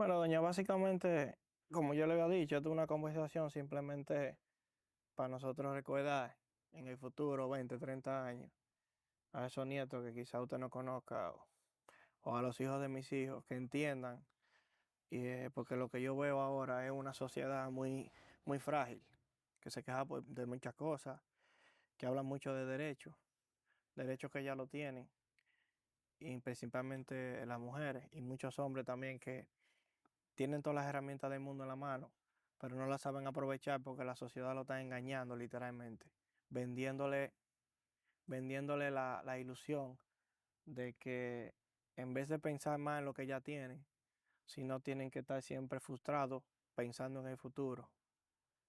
Bueno, doña, básicamente, como yo le había dicho, esto es una conversación simplemente para nosotros recordar en el futuro, 20, 30 años, a esos nietos que quizá usted no conozca o a los hijos de mis hijos que entiendan, porque lo que yo veo ahora es una sociedad muy frágil, que se queja de muchas cosas, que habla mucho de derechos que ya lo tienen, y principalmente las mujeres y muchos hombres también que tienen todas las herramientas del mundo en la mano, pero no las saben aprovechar porque la sociedad lo está engañando literalmente, vendiéndole, vendiéndole la ilusión de que en vez de pensar más en lo que ya tienen, si no tienen que estar siempre frustrados pensando en el futuro.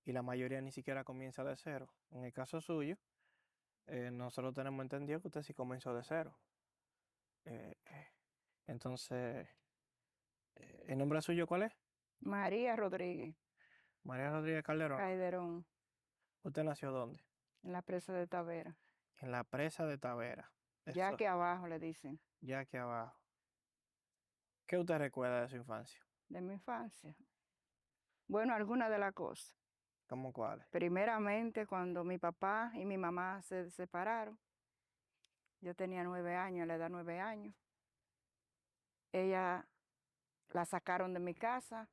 Y la mayoría ni siquiera comienza de cero. En el caso suyo, nosotros tenemos entendido que usted sí comenzó de cero. Eh, eh, entonces, ¿el nombre suyo cuál es? María Rodríguez María Rodríguez Calderón. Calderón, ¿Usted nació dónde? en la presa de Tavera. En la presa de Tavera. Ya Eso, que abajo le dicen, ya aquí abajo. ¿Qué usted recuerda de su infancia? de mi infancia. Bueno, algunas de las cosas. ¿Cómo cuáles? Primeramente, cuando mi papá y mi mamá se separaron, yo tenía 9 años, a la edad 9 años. Ella la sacaron de mi casa,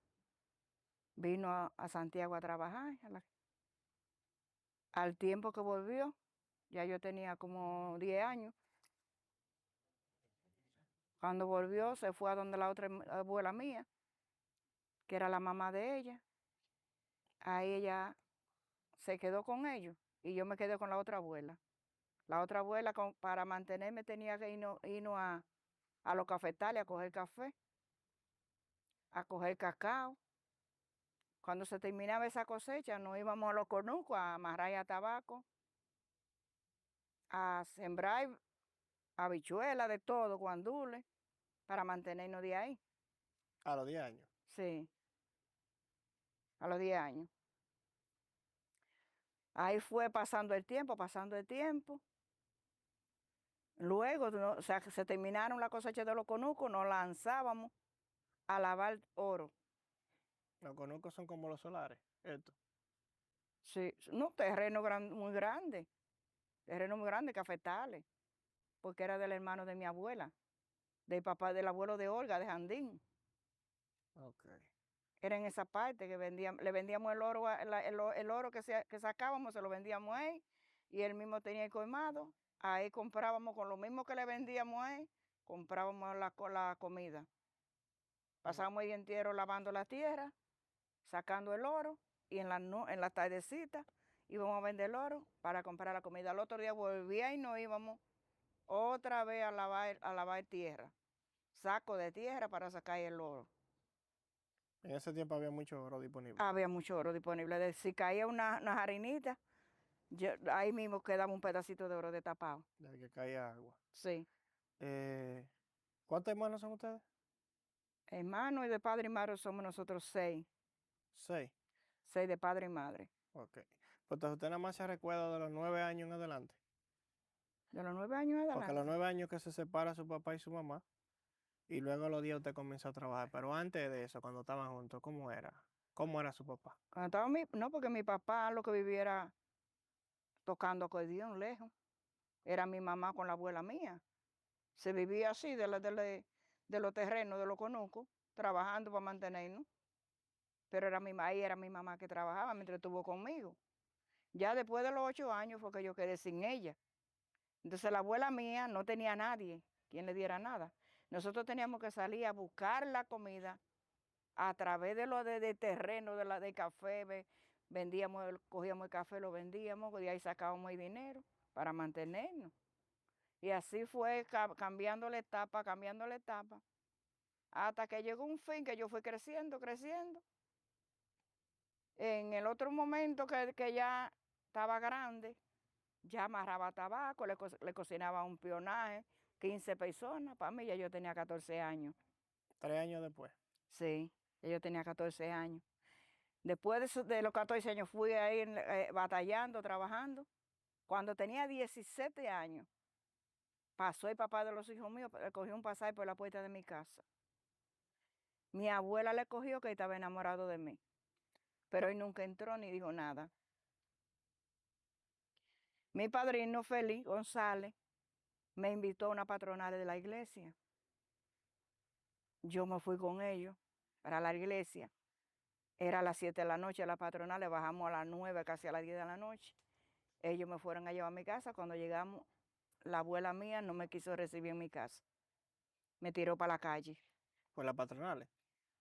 vino a Santiago a trabajar. Al tiempo que volvió, ya yo tenía como 10 años. Cuando volvió, se fue a donde la otra abuela mía, que era la mamá de ella. Ahí ella se quedó con ellos y yo me quedé con la otra abuela. La otra abuela para mantenerme tenía que irnos a los cafetales a coger café, a coger cacao. Cuando se terminaba esa cosecha nos íbamos a los conucos a amarrar a tabaco, a sembrar habichuelas de todo, guandules, para mantenernos de ahí. A los 10 años. Sí, a los 10 años. Ahí fue pasando el tiempo, pasando el tiempo. Luego, o sea, que se terminaron la cosecha de los conucos, nos lanzábamos a lavar oro. Los conucos son como los solares. Esto. Sí, no, terreno muy grande, cafetales, porque era del hermano de mi abuela, del papá del abuelo de Olga, de Jandín. Ok. Era en esa parte que le vendíamos el oro, el oro que sacábamos, se lo vendíamos a él, y él mismo tenía el colmado. Ahí comprábamos con lo mismo que le vendíamos a él, comprábamos la comida. Mm. Pasábamos el día entero lavando la tierra, sacando el oro, y en la tardecita íbamos a vender el oro para comprar la comida. Al otro día volvía y nos íbamos otra vez a lavar tierra, saco de tierra para sacar el oro. En ese tiempo había mucho oro disponible. Había mucho oro disponible. Si caía una harinita, ahí mismo quedaba un pedacito de oro de tapado. Desde que caía agua. Sí. Eh, ¿Cuántos hermanos son ustedes? Hermano y de padre y madre somos nosotros seis. 6. 6 de padre y madre. Ok. Pues entonces usted nada más se recuerda de los 9 años en adelante. De los 9 años Porque a los adelante. 9 años que se separa su papá y su mamá. Y luego a los 10 usted comenzó a trabajar. Pero antes de eso, cuando estaban juntos, ¿cómo era? ¿Cómo era su papá? Cuando estaba no, porque mi papá lo que viviera tocando acordeón lejos. Era mi mamá con la abuela mía. Se vivía así de los terrenos, de los conucos, trabajando para mantenernos. Pero ahí era mi mamá que trabajaba mientras estuvo conmigo. Ya después de los 8 años fue que yo quedé sin ella. Entonces la abuela mía no tenía a nadie quien le diera nada. Nosotros teníamos que salir a buscar la comida a través de terreno, de café. Vendíamos, cogíamos el café, lo vendíamos, de ahí sacábamos el dinero para mantenernos. Y así fue cambiando la etapa, hasta que llegó un fin que yo fui creciendo, creciendo. En el otro momento que ya estaba grande, ya amarraba tabaco, le cocinaba un pionaje, 15 personas. Para mí ya yo tenía 14 años. 3 años después. Sí, ya yo tenía 14 años. Después de los 14 años fui ahí batallando, trabajando. Cuando tenía 17 años, pasó el papá de los hijos míos, cogió un pasaje por la puerta de mi casa. Mi abuela le cogió que estaba enamorado de mí, pero él nunca entró ni dijo nada. Mi padrino Félix González me invitó a una patronal de la iglesia. Yo me fui con ellos para la iglesia. Era a las 7 de la noche la patronal, le bajamos a las 9, casi a las 10 de la noche. Ellos me fueron a llevar a mi casa. Cuando llegamos, la abuela mía no me quiso recibir en mi casa. Me tiró para la calle. Por las patronales.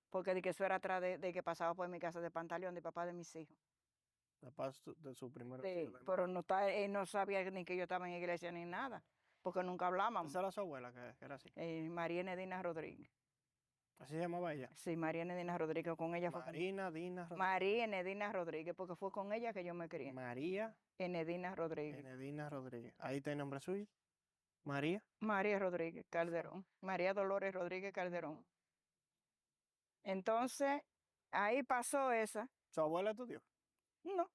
Porque de que eso era atrás de que pasaba por mi casa de Pantaleón, de papá de mis hijos. La paz de su primer Sí, pero no, él no sabía ni que yo estaba en iglesia ni nada, porque nunca hablábamos. Esa era su abuela, que era así. María Nedina Rodríguez. Así se llamaba ella. Sí, María Nedina Rodríguez, con ella fue. Marina Dina Rodríguez. María Enedina Rodríguez, porque fue con ella que yo me crié. María Enedina Rodríguez. Enedina Rodríguez. Ahí está el nombre suyo. María. María Rodríguez Calderón. María Dolores Rodríguez Calderón. Entonces, ahí pasó esa. ¿Su abuela estudió? No,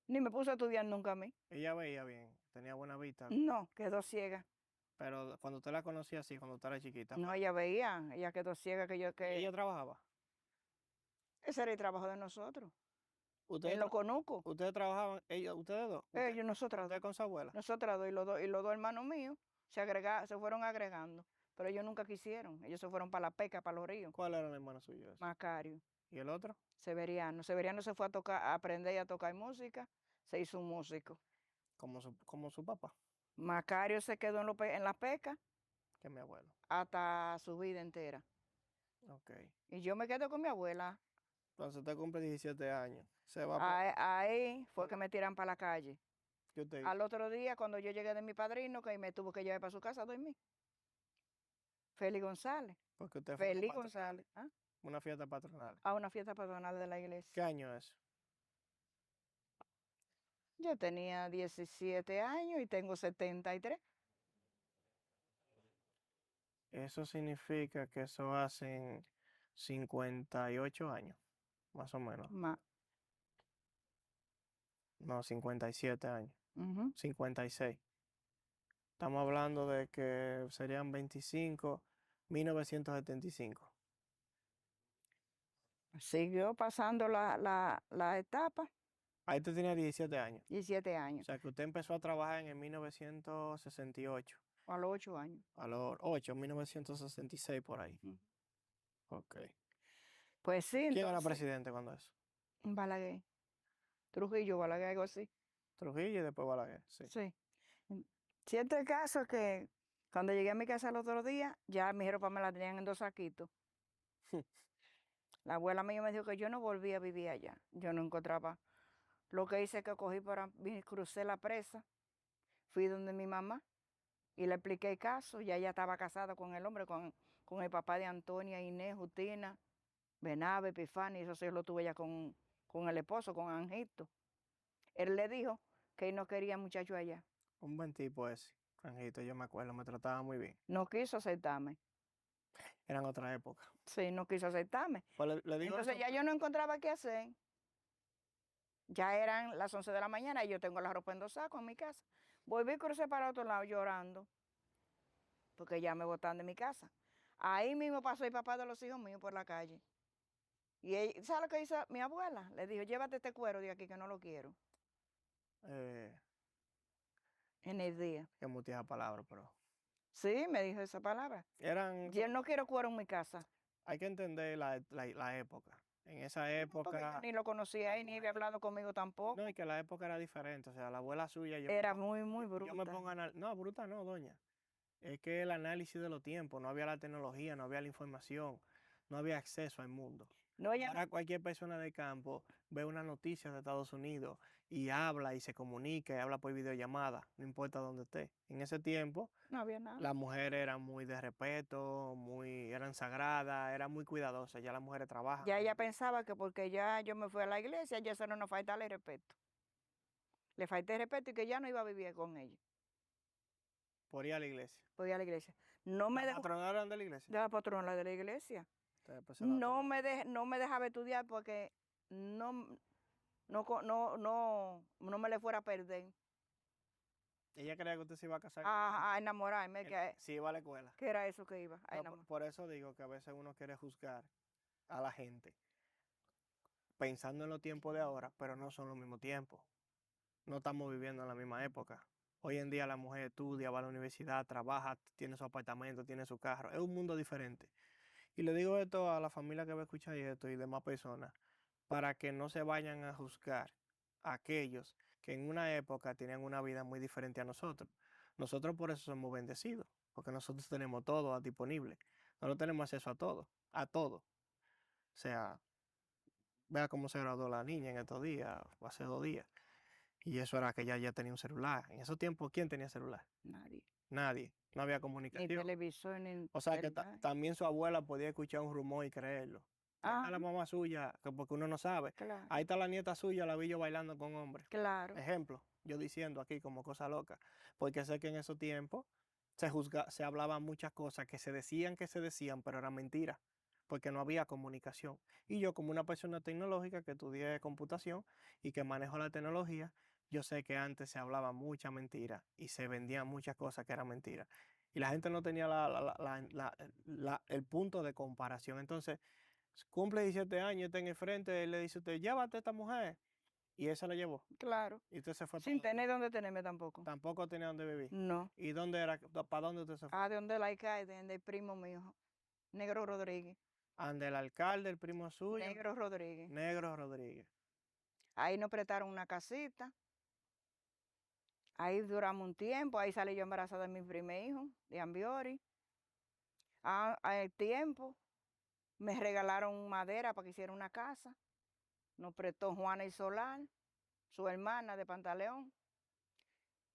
ni me puse a estudiar nunca a mí. Ella veía bien, tenía buena vista. No, quedó ciega. Pero cuando usted la conocía así, cuando usted era chiquita. No, ella veía, ella quedó ciega que yo que. ¿Ella trabajaba? Ese era el trabajo de nosotros. ¿Ustedes, En los conucos. ustedes trabajaban, ustedes dos? Ellos, nosotros ¿Usted dos. con su abuela? Nosotros dos y los dos hermanos míos se fueron agregando. Pero ellos nunca quisieron. Ellos se fueron para la peca, para los ríos. ¿Cuál era el hermano suyo? Macario. ¿Y el otro? Severiano. Severiano se fue a tocar, a aprender a tocar música. Se hizo un músico. Como su papá, Macario se quedó en la peca que es mi abuelo. hasta su vida entera. Ok. Y yo me quedo con mi abuela. Entonces usted cumple 17 años. Se va Ahí fue que me tiran para la calle. ¿Qué usted Al otro día, cuando yo llegué de mi padrino, que me tuvo que llevar para su casa a dormir. Félix González. Porque usted fue Félix González. ¿Ah? una fiesta patronal. A una fiesta patronal de la ¿Qué iglesia. año es? Yo tenía 17 años y tengo 73. Eso significa que eso hacen 58 años, más o menos. Más. No, 57 años. Ujú. 56. Estamos hablando de que serían 1975. Siguió pasando la etapa, Ahí usted tenía 17 años. 17 O años, sea que usted empezó a trabajar en el 1968. a los 8 años. A los 8, 1966 por ahí. Ujú. Ok. Pues sí, ¿Quién era entonces, presidente cuando eso? Balaguer. Trujillo, Balaguer, algo así. Trujillo y después Balaguer. Sí. Sí. Cierto el caso que cuando llegué a mi casa el otro día, ya mi ropa me la tenían en 2 saquitos. La abuela mía me dijo que yo no volvía a vivir allá. Yo no encontraba. Lo que hice es que cogí crucé la presa, fui donde mi mamá y le expliqué el caso. Ya ella estaba casada con el hombre, con el papá de Antonia, Inés, Justina, Benabe, Epifani, eso sí lo tuve ya con el esposo, con Anjito. Él le dijo que él no quería muchacho allá. Un buen tipo ese. Anjito, yo me acuerdo, me trataba muy bien. No quiso aceptarme. Eran otra época. Sí, no quiso aceptarme. Pues le digo Entonces eso. ya yo no encontraba qué hacer. Ya eran las 11 de la mañana y yo tengo la ropa en 2 sacos en mi casa. Volví y crucé para otro lado llorando, porque ya me botaron de mi casa. Ahí mismo pasó el papá de los hijos míos por la calle. Y ¿sabe lo que hizo mi abuela? Le dijo, llévate este cuero de aquí que no lo quiero. Eh, En el día. que mutea esa palabra, pero. Sí, me dijo esa palabra. Eran. Yo no quiero cuero en mi casa. Hay que entender la época. En esa Porque yo época. ni lo conocía ahí, ni había hablado conmigo tampoco. No, y que la época era diferente. O sea, la abuela suya. Era muy, muy Yo me bruta. pongo a no, bruta no, doña. Es que el análisis de los tiempos, no había la tecnología, no había la información, no había acceso al mundo. No, ella Ahora cualquier persona de campo ve una noticia de Estados Unidos y habla y se comunica y habla por videollamada, no importa dónde esté. En ese tiempo, no había nada. las mujeres eran muy de respeto, eran sagradas, eran muy cuidadosas. Ya las mujeres trabajan. Ya ella pensaba que porque ya yo me fui a la iglesia, ya eso era no faltarle respeto. Le falté respeto y que ya no iba a vivir con ella. Por ir a la iglesia. Por ir a la iglesia. No me ¿Las dejó patronas eran de la iglesia? de la patrona de la iglesia. Entonces, pues, se la No tomó. no me dejaba estudiar porque no me le fuera a perder. Ella creía que usted se iba a casar A enamorarme, si iba a la escuela. que era eso que iba, a No, enamorar. por eso digo que a veces uno quiere juzgar a la gente pensando en los tiempos de ahora, pero no son los mismos tiempos. No estamos viviendo en la misma época. Hoy en día la mujer estudia, va a la universidad, trabaja, tiene su apartamento, tiene su carro. Es un mundo diferente. Y le digo esto a la familia que va a escuchar esto y demás personas, para que no se vayan a juzgar a aquellos que en una época tenían una vida muy diferente a nosotros. Nosotros por eso somos bendecidos, porque nosotros tenemos todo disponible. Nosotros tenemos acceso a todo, a todo. O sea, vea cómo se graduó la niña en estos días, o hace 2 días. Y eso era que ella ya tenía un celular. En esos tiempos, ¿quién tenía celular? Nadie. Nadie. No había Ni comunicación. televisor, ni O sea que celular. también su abuela podía escuchar un rumor y creerlo. Ahí está Ah, la mamá suya, porque uno no sabe. claro, Ahí está la nieta suya, la vi yo bailando con hombres. claro, Ejemplo, yo diciendo aquí como cosa loca. Porque sé que en esos tiempos se hablaban muchas cosas que se decían, pero eran mentiras. Porque no había comunicación. Y yo, como una persona tecnológica que estudié computación y que manejo la tecnología, yo sé que antes se hablaba mucha mentira y se vendían muchas cosas que eran mentiras y la gente no tenía el punto de comparación. Entonces, cumple 17 años, está en el frente, y le dice a usted, llévate a esta mujer, y esa la llevó. claro. Y usted se fue para Sin dónde. tener donde tenerme tampoco. Tampoco tenía dónde vivir. No. ¿Y dónde era? ¿Para dónde usted se fue? Ah, de donde la cae, de primo mío, Negro Rodríguez. Ande el alcalde, el primo suyo, Negro Rodríguez. Negro Rodríguez. Ahí nos prestaron una casita. Ahí duramos un tiempo. Ahí salí yo embarazada de mi primer hijo, de Ambiori. Al tiempo me regalaron madera para que hiciera una casa. Nos prestó Juana y Solar, su hermana de Pantaleón.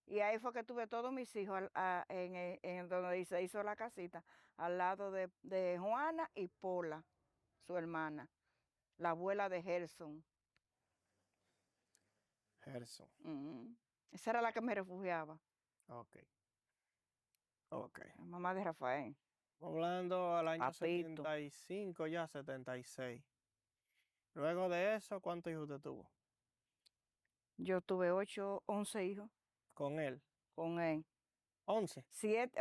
Y ahí fue que tuve todos mis hijos en donde se hizo la casita, al lado de Juana y Pola, su hermana, la abuela de Gerson. Gerson. Ujú. Esa era la que me refugiaba, Ok. Ok. la mamá de Rafael, Hablando al año Papito. 75, ya 76. Luego de eso, ¿cuántos hijos usted tuvo? Yo tuve 11 hijos Con él. con él. 11.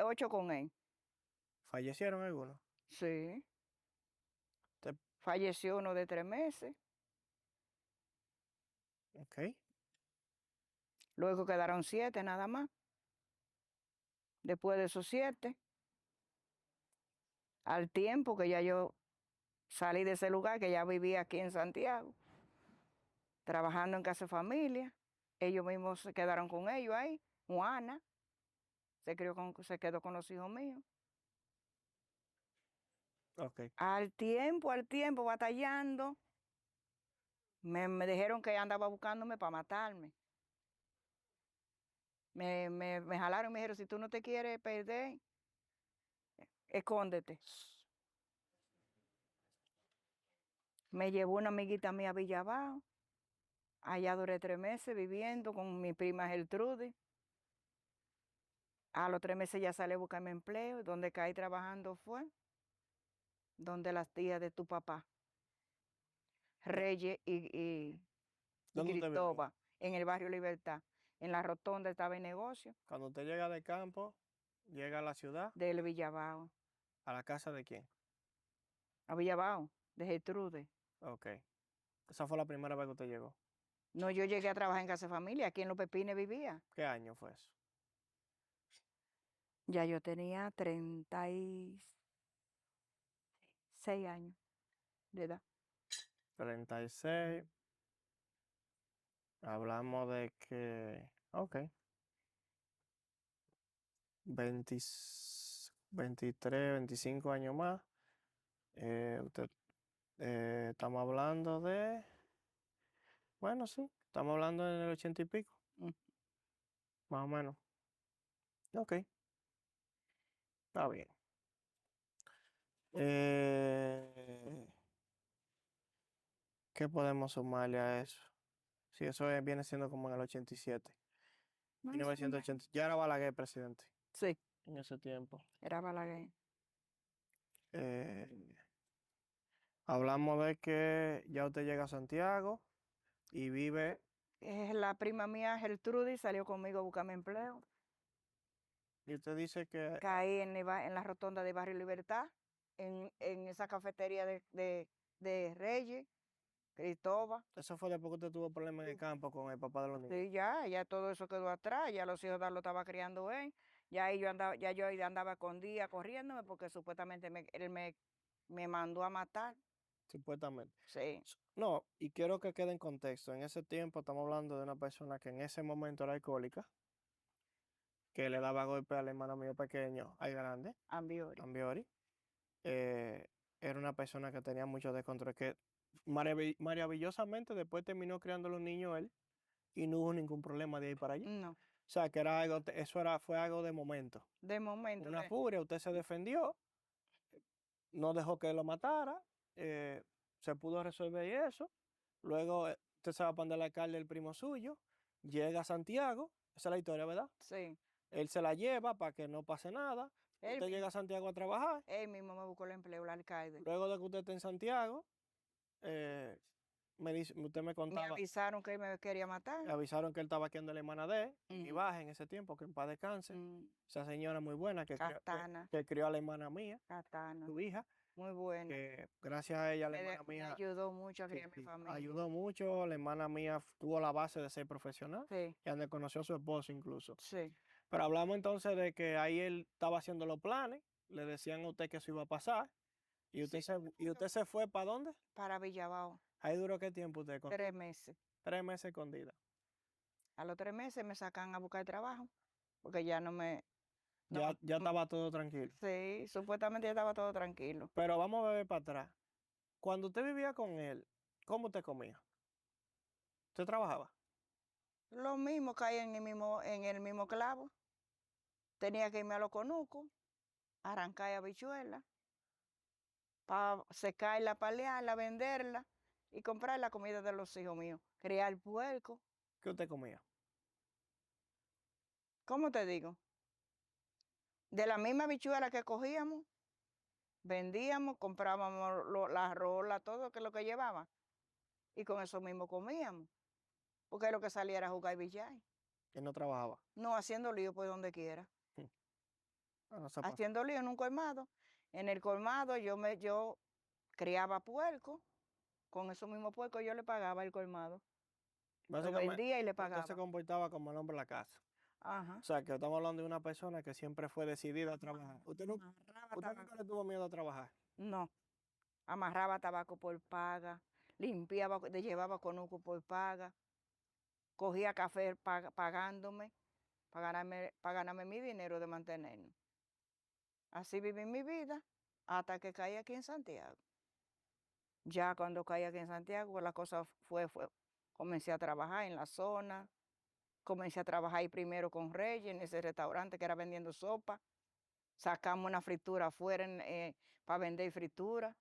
8 con él. ¿Fallecieron algunos? Sí. Te- Falleció uno de 3 meses. Ok. Luego quedaron 7 nada más. Después de esos 7, al tiempo que ya yo salí de ese lugar, que ya vivía aquí en Santiago, trabajando en casa de familia. Ellos mismos se quedaron con ellos ahí. Juana se quedó con los hijos míos. Ok. Al tiempo, batallando, me dijeron que andaba buscándome para matarme. Me jalaron y me dijeron, si tú no te quieres perder, escóndete. Me llevó una amiguita mía a Villabajo. Allá duré 3 meses viviendo con mi prima Gertrudis. A los 3 meses ya salí a buscarme empleo. Donde caí trabajando fue donde las tías de tu papá, Reyes y ¿Dónde usted vivía? Cristóbal, en el barrio Libertad. En la rotonda estaba el negocio Cuando usted llega de campo, llega a la ciudad, del Villabajo. ¿a la casa de quién? A Villabajo, de Gertrude. Ok. Esa fue la primera vez que usted llegó. No, yo llegué a trabajar en casa de familia, aquí en Los Pepines vivía. ¿Qué año fue eso? Ya yo tenía 36 años de edad. 36. Hablamos de que, ok, 20 23, 25 años más. Usted, estamos hablando de, bueno, sí, estamos hablando en el 80 y pico, Mm. más o menos. Ok, está bien. Eh, ¿Qué podemos sumarle a eso? Si viene siendo como en el 87. Más o menos. 1980. Ya era Balaguer presidente Sí, en ese tiempo. era Balaguer. Eh, Hablamos de que ya usted llega a Santiago y vive, La prima mía, Gertrudis, salió conmigo a buscarme empleo. y usted dice que, Caí en la rotonda de Barrio Libertad, en esa cafetería de de Reyes, Cristóbal. Eso fue después que usted tuvo problemas en el campo con el papá de los niños. Sí, ya todo eso quedó atrás, ya los hijos de él lo estaba criando él, ya ahí yo ahí andaba escondida corriéndome porque supuestamente él me mandó a matar. Supuestamente. Sí, No, y quiero que quede en contexto. En ese tiempo estamos hablando de una persona que en ese momento era alcohólica, que le daba golpe al hermano mío pequeño, al grande, Ambiori. Ambiori. Eh, Era una persona que tenía mucho descontrol, que maravillosamente después terminó criando a los niños él y no hubo ningún problema de ahí para allá. No, O sea, que era algo, fue algo de momento. de momento, Una furia, usted se defendió, no dejó que lo matara, se pudo resolver y eso. Luego usted se va a poner al alcalde, el primo suyo, llega a Santiago, esa es la historia, ¿verdad? sí, Él se la lleva para que no pase nada. él Usted llega mismo, a Santiago a trabajar. él mismo me buscó el empleo, el alcalde. Luego de que usted esté en Santiago, eh, usted me Me contaba, avisaron que él me quería matar. avisaron que él estaba aquí en la hermana de él, y Ujú. baja en ese tiempo, que en paz descanse. Mm, Esa señora muy buena Katana, que crió a la hermana mía, Katana, su hija, muy buena. que gracias a ella, la hermana Me mía, ayudó mucho a sí, criar mi sí, familia. ayudó mucho. La hermana mía tuvo la base de ser profesional, Sí, y donde conoció a su esposo incluso. sí, Pero hablamos entonces de que ahí él estaba haciendo los planes, le decían a usted que eso iba a pasar, y usted, sí, y usted se fue ¿para dónde? para Villabao, Ahí duró qué tiempo usted, 3 meses. 3 meses escondida. A los 3 meses me sacan a buscar trabajo, porque ya no me, no, Ya estaba todo tranquilo. sí, supuestamente ya estaba todo tranquilo. Pero vamos a ver para atrás. Cuando usted vivía con él, ¿cómo usted comía? ¿Usted trabajaba? Lo mismo caía en el mismo clavo. Tenía que irme a los conucos, arrancar habichuela, para secarla, palearla, venderla y comprar la comida de los hijos míos. Criar puerco. ¿Qué usted comía? ¿Cómo te digo? De la misma habichuela que cogíamos, vendíamos, comprábamos la rola, todo que lo que llevaba. Y con eso mismo comíamos. Porque lo que salía era jugar billar. Que no trabajaba. No haciendo lío por donde quiera. Ah, no se pasa. Haciendo lío en un colmado. En el colmado yo criaba puerco. Con esos mismos puercos yo le pagaba el colmado. Lo Básicamente, vendía y le usted se pagaba. comportaba como el hombre de la casa. Ajá. O sea, que estamos hablando de una persona que siempre fue decidida a trabajar. Amarraba Usted nunca tabaco. le tuvo miedo a trabajar. No. Amarraba tabaco por paga. Limpiaba, le llevaba conuco por paga. Cogía café pagándome. Para ganarme mi dinero de mantenernos. Así viví mi vida hasta que caí aquí en Santiago. Ya cuando caí aquí en Santiago, pues la cosa comencé a trabajar en la zona, comencé a trabajar ahí primero con Reyes, en ese restaurante que era vendiendo sopa. Sacamos una fritura afuera para vender fritura.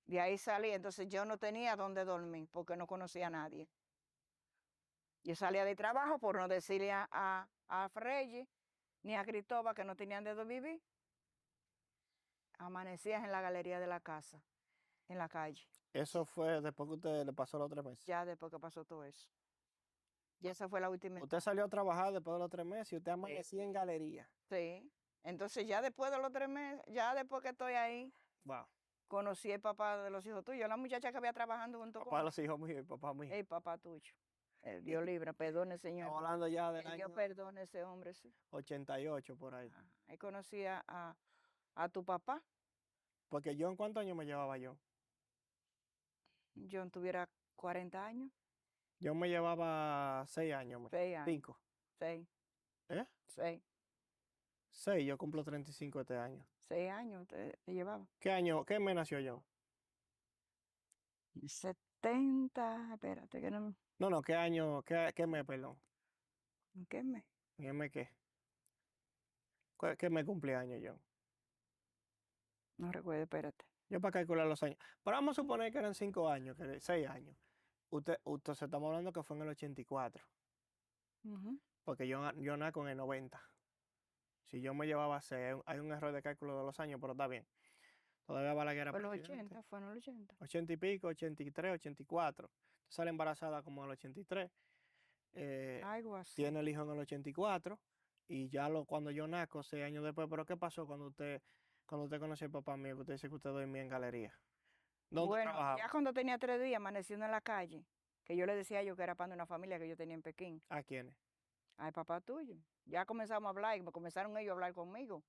De ahí salí, entonces yo no tenía dónde dormir porque no conocía a nadie. Yo salía de trabajo por no decirle a Reyes ni a Cristóbal que no tenían de dónde vivir. Amanecías en la galería de la casa, en la calle, Eso fue después que usted le pasó los 3 meses. ya después que pasó todo eso. Y esa fue la última Usted etapa. salió a trabajar después de los 3 meses y usted Sí. amanecía en galería. Sí. Entonces ya después de los 3 meses, ya después que estoy ahí, Wow. conocí al papá de los hijos tuyos, la muchacha que había trabajando junto Papá de con los hijos míos y papá mío. el papá tuyo. Dios libre, perdone, Señor. Estamos hablando ya del Que Dios año perdone a ese hombre, sí. 88 por ahí. Ajá. Ahí conocí a tu papá. Porque yo, ¿en cuántos años me llevaba yo? Yo tuviera 40 años, Yo me llevaba 6 años. 6 años, 5. 6, ¿Eh? 6, 6, yo cumplo 35 este año. 6 años te llevaba. ¿Qué año? ¿Qué mes nació yo? 70, espérate, que no, No, no, ¿qué año? ¿Qué mes, perdón? ¿en qué mes? ¿Qué mes qué? ¿Qué mes cumpleaños yo? No recuerdo, espérate. Yo para calcular los años. Pero vamos a suponer que eran 5 años, 6 años. Usted se estamos hablando que fue en el 84. Ujú. Porque yo naco en el 90. Si yo me llevaba 6, hay un error de cálculo de los años, pero está bien. Todavía Balaguer era Fue los presidente. 80, fue en los 80. 80 y pico, 83, 84. Sale embarazada como en el 83. Algo así. Tiene el hijo en el 84. Y ya cuando yo nazco, 6 años después. ¿Pero qué pasó cuando usted conoció al papá mío? Que usted dice que usted dormía en galería. ¿Dónde Bueno, ya trabajaba? cuando tenía 3 días amaneciendo en la calle, que yo le decía a ellos que era pan de una familia que yo tenía en Pekín, ¿A quiénes? al papá tuyo. Ya comenzamos a hablar y comenzaron ellos a hablar conmigo.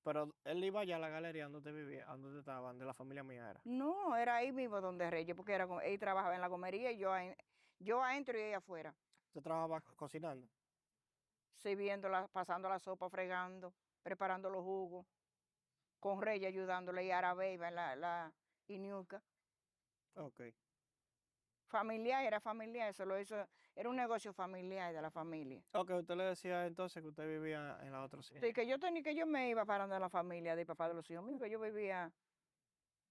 Pero él iba allá a la galería donde usted vivía, donde usted estaban, de la familia mía era. No, era ahí mismo donde Reyes, porque era, él trabajaba en la gomería y yo adentro y ella afuera, ¿Usted trabajaba cocinando? sirviéndola, pasando la sopa, fregando, preparando los jugos, con Reyes ayudándole y Arabey, y Niuca. Ok. Familiar, era familiar, eso lo hizo, era un negocio familiar de la familia. Ok, usted le decía entonces que usted vivía en la otra Sí, que yo me iba parando de la familia de papá de los hijos míos, que yo vivía.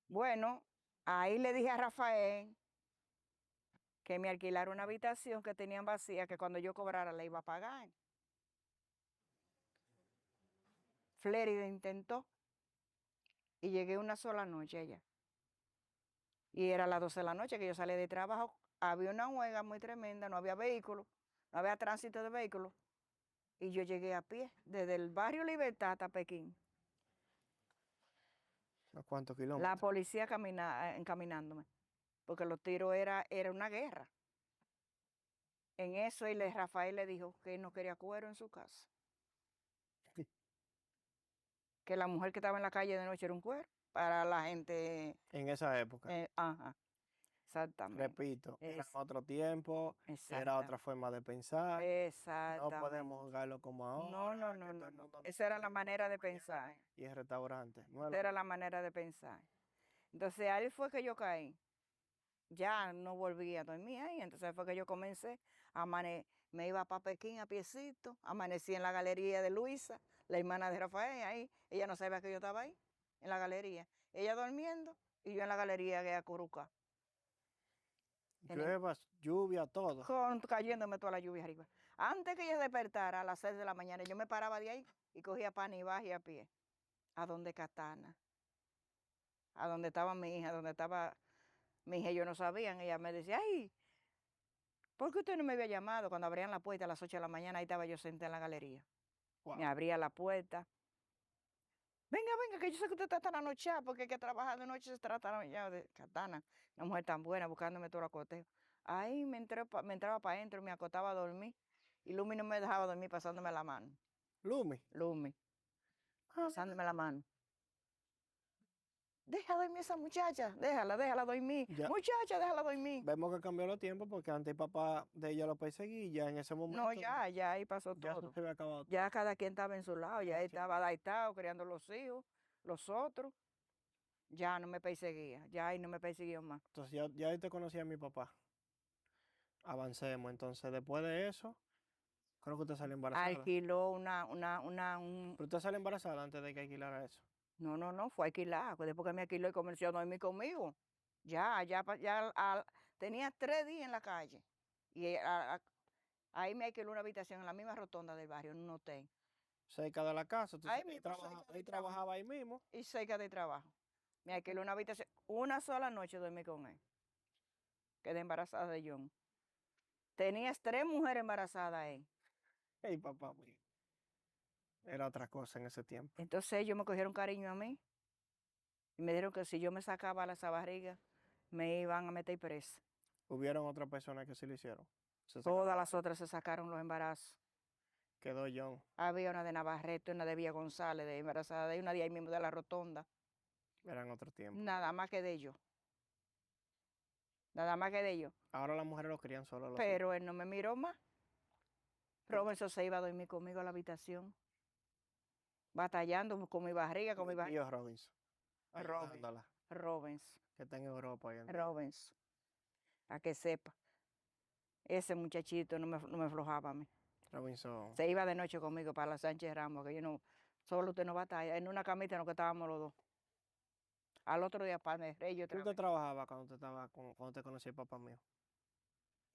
Bueno, ahí le dije a Rafael que me alquilara una habitación que tenían vacía, que cuando yo cobrara le iba a pagar. Flérida intentó y llegué una sola noche allá. Y era las 12 de la noche que yo salí de trabajo. Había una huelga muy tremenda, no había vehículos, no había tránsito de vehículos. Y yo llegué a pie, desde el barrio Libertad hasta Pekín. ¿A cuántos La kilómetros? policía encaminándome, porque los tiros era una guerra. En eso, Rafael le dijo que él no quería cuero en su casa, que la mujer que estaba en la calle de noche era un cuero para la gente. En esa época. Ajá, exactamente. Repito, era Es, otro tiempo, era otra exactamente. forma de pensar. No podemos Exactamente. jugarlo como No, no, ahora, no, que todo no, el no. mundo Esa era la necesita manera de acompañar pensar. y el restaurante. No es Esa lo era la mismo. manera de pensar. Entonces ahí fue que yo caí. Ya no volví a dormir ahí. Entonces fue que yo comencé me iba para Pekín a piecito, amanecí en la galería de Luisa, la hermana de Rafael, ahí. Ella no sabía que yo estaba ahí, en la galería. Ella durmiendo y yo en la galería de Acuruca, Lluevas, lluvia, todo. cayéndome toda la lluvia arriba. Antes que ella despertara a las 6 de la mañana, yo me paraba de ahí y cogía pan y baje a pie. A donde Catana, a donde estaba mi hija, donde estaba mi hija, ellos no sabían. Ella me decía, ay, ¿por qué usted no me había llamado? Cuando abrían la puerta a las 8 de la mañana, ahí estaba yo sentada en la galería. Me Wow. abría la puerta. Venga, venga, que yo sé que usted está tan anochada, porque hay que trabajar de noche se trata ya de Catana, una mujer tan buena, buscándome todo el acoteo. Ahí me entraba para adentro, me acostaba a dormir, y Lumi no me dejaba dormir pasándome la mano. Lumi. Lumi, Ah, mira. pasándome la mano. Deja dormir a esa muchacha, déjala dormir. Ya Muchacha, déjala dormir. vemos que cambió los tiempos porque antes el papá de ella lo perseguía. En ese No, momento ya ahí pasó ya eso todo. se había acabado todo. Ya cada quien estaba en su lado, ya él Gracias a estaba Dios. adaptado, criando los hijos, los otros. Ya no me perseguía, ya ahí no me persiguió más. Entonces ya ahí te conocía a mi papá. Avancemos. Entonces después de eso, creo que usted salió embarazada. Alquiló Pero usted salió embarazada antes de que alquilara eso. no, no, no, fue alquilada, pues después que me alquiló y comenzó a dormir conmigo. Tenía 3 días en la calle. Y ahí me alquiló una habitación en la misma rotonda del barrio, en un hotel. Cerca de la casa. Ahí Entonces mismo, cerca él del trabajo. trabajaba ahí mismo. Y cerca del trabajo. Me alquiló una habitación, una sola noche dormí con él. Quedé embarazada de John. Tenías 3 mujeres embarazadas él. Ey, papá mío. Era otra cosa en ese tiempo. Entonces ellos me cogieron cariño a mí y me dijeron que si yo me sacaba esa barriga, me iban a meter presa. Hubieron otras personas que sí lo hicieron. Se sacaron Todas la las barriga. otras se sacaron los embarazos. Quedó John. Había una de Navarrete, una de Villa González, de embarazada, y una de ahí mismo de la Rotonda. Eran otro tiempo. Nada más que de ellos. Nada más que de ellos. Ahora las mujeres lo crían solo los hijos. Pero él no me miró más. Robinson se iba a dormir conmigo a la habitación, batallando con mi barriga, con mi Mi barriga. tío Robinson. Robin, Ayudándola. Robins, Que está en Europa hoy en día. Robins, a que sepa. Ese muchachito no me aflojaba a mí. Robinson. Se iba de noche conmigo para la Sánchez Ramos, que yo no, solo usted no batalla. En una camita en lo que estábamos los dos. Al otro día para el rey ¿Qué otra usted vez. trabajaba cuando usted estaba cuando usted conocía al papá mío?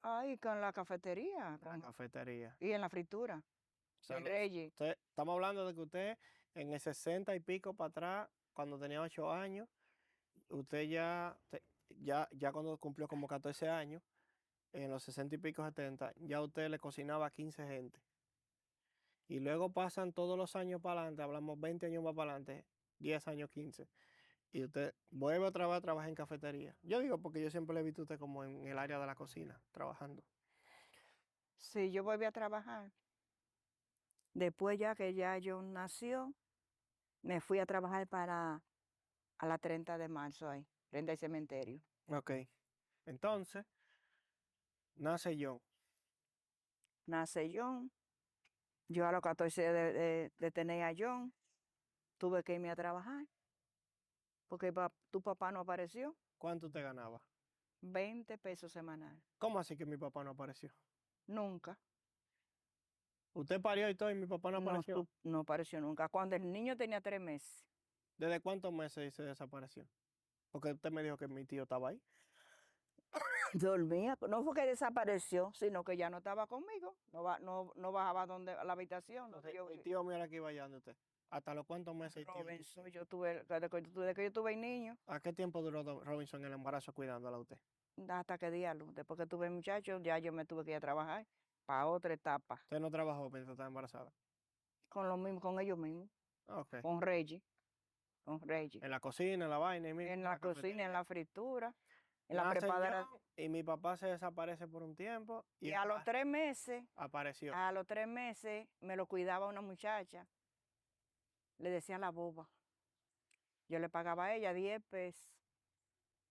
Ay, con la cafetería, En la cafetería. y en la fritura, O sea, en Reyes. estamos hablando de que usted en el 60 y pico para atrás, cuando tenía 8 años, usted ya cuando cumplió como 14 años, en los 60 y pico 70, ya usted le cocinaba a 15 gente. Y luego pasan todos los años para adelante, hablamos 20 años más para adelante, 10 años, 15. y usted vuelve otra vez a trabajar en cafetería. Yo digo porque yo siempre le he visto a usted como en el área de la cocina, trabajando. Sí, yo volví a trabajar. Después ya que ya John nació, me fui a trabajar para a la 30 de marzo ahí, frente al cementerio. Ok. Entonces, nace John. Nace John. Yo a los 14 de tener a John, tuve que irme a trabajar, porque tu papá no apareció. ¿Cuánto usted ganaba? 20 pesos semanal. ¿Cómo así que mi papá no apareció? Nunca. Usted parió y todo y mi papá no No, apareció. no apareció nunca. Cuando el niño tenía 3 meses. ¿Desde cuántos meses se desapareció? Porque usted me dijo que mi tío estaba ahí. Dormía, no fue que desapareció, sino que ya no estaba conmigo. No bajaba a la habitación. Entonces, el tío mío era que iba allá donde usted. ¿Hasta los cuántos meses el tío Robinson, estuvo? yo tuve, desde que yo tuve el niño, ¿A qué tiempo duró Robinson en el embarazo cuidándola a usted? hasta que di a luz. Después que tuve el muchacho, ya yo me tuve que ir a trabajar para otra etapa, ¿Usted no trabajó mientras estaba embarazada? con lo mismo, con ellos mismos, Ok. con Reggie, con Reggie. En la cocina, en la vaina y mismo, En en la la cocina, en cafetería. la fritura, en la Nace preparadora. John y mi papá se desaparece por un tiempo y Y a los 3 meses, apareció. me lo cuidaba una muchacha, le decía la boba. Yo le pagaba a ella 10 pesos,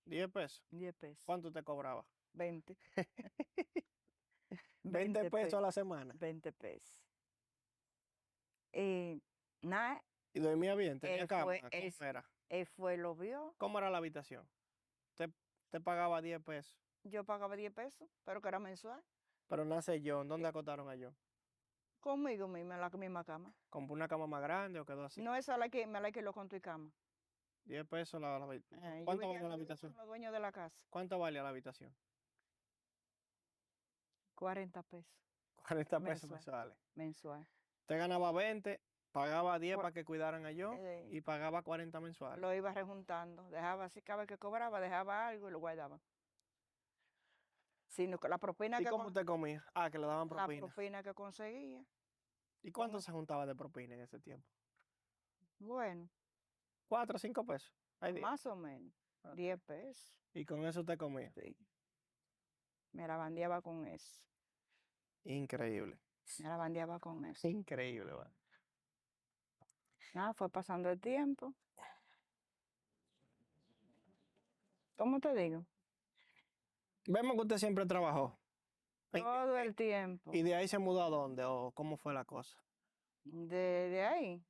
10 pesos. 10 pesos, ¿Cuánto te cobraba? 20, 20 20 pesos a pesos, la semana. 20 pesos. Y nada, Y dormía bien, tenía él cama. fue, ¿Cómo él, era? él fue, lo vio. ¿Cómo era la habitación? Te pagaba 10 pesos. Yo pagaba 10 pesos, pero que era mensual. Pero nace John. ¿Dónde Eh, acostaron a John? Conmigo misma, en la misma cama. ¿Compró una cama más grande o quedó así? No, esa la que me la alquiló con tu cama. 10 pesos la habitación. Yo ¿Cuánto vivía vale la con habitación? los dueños de la casa. ¿Cuánto vale la habitación? 40 pesos 40 pesos mensual, mensuales. mensual. Usted ganaba 20, pagaba 10 Por- para que cuidaran a John eh, y pagaba 40 mensuales. lo iba rejuntando. Dejaba así, cada vez que cobraba, dejaba algo y lo guardaba. Sino que ¿Y cómo usted comía? Ah, que le daban la propina. propina que conseguía, ¿Y con, cuánto se juntaba de propina en ese tiempo? bueno, 4 o 5 pesos. Hay día. más o menos, Ok. 10 pesos. Y con eso usted comía. Sí, me la bandeaba con eso. Increíble. Me la bandeaba con eso. Increíble, va. Nada, fue pasando el tiempo. ¿Cómo te digo? Vemos que usted siempre trabajó. Todo el ¿Y tiempo. de ahí se mudó a dónde? ¿O cómo fue la cosa? De ahí.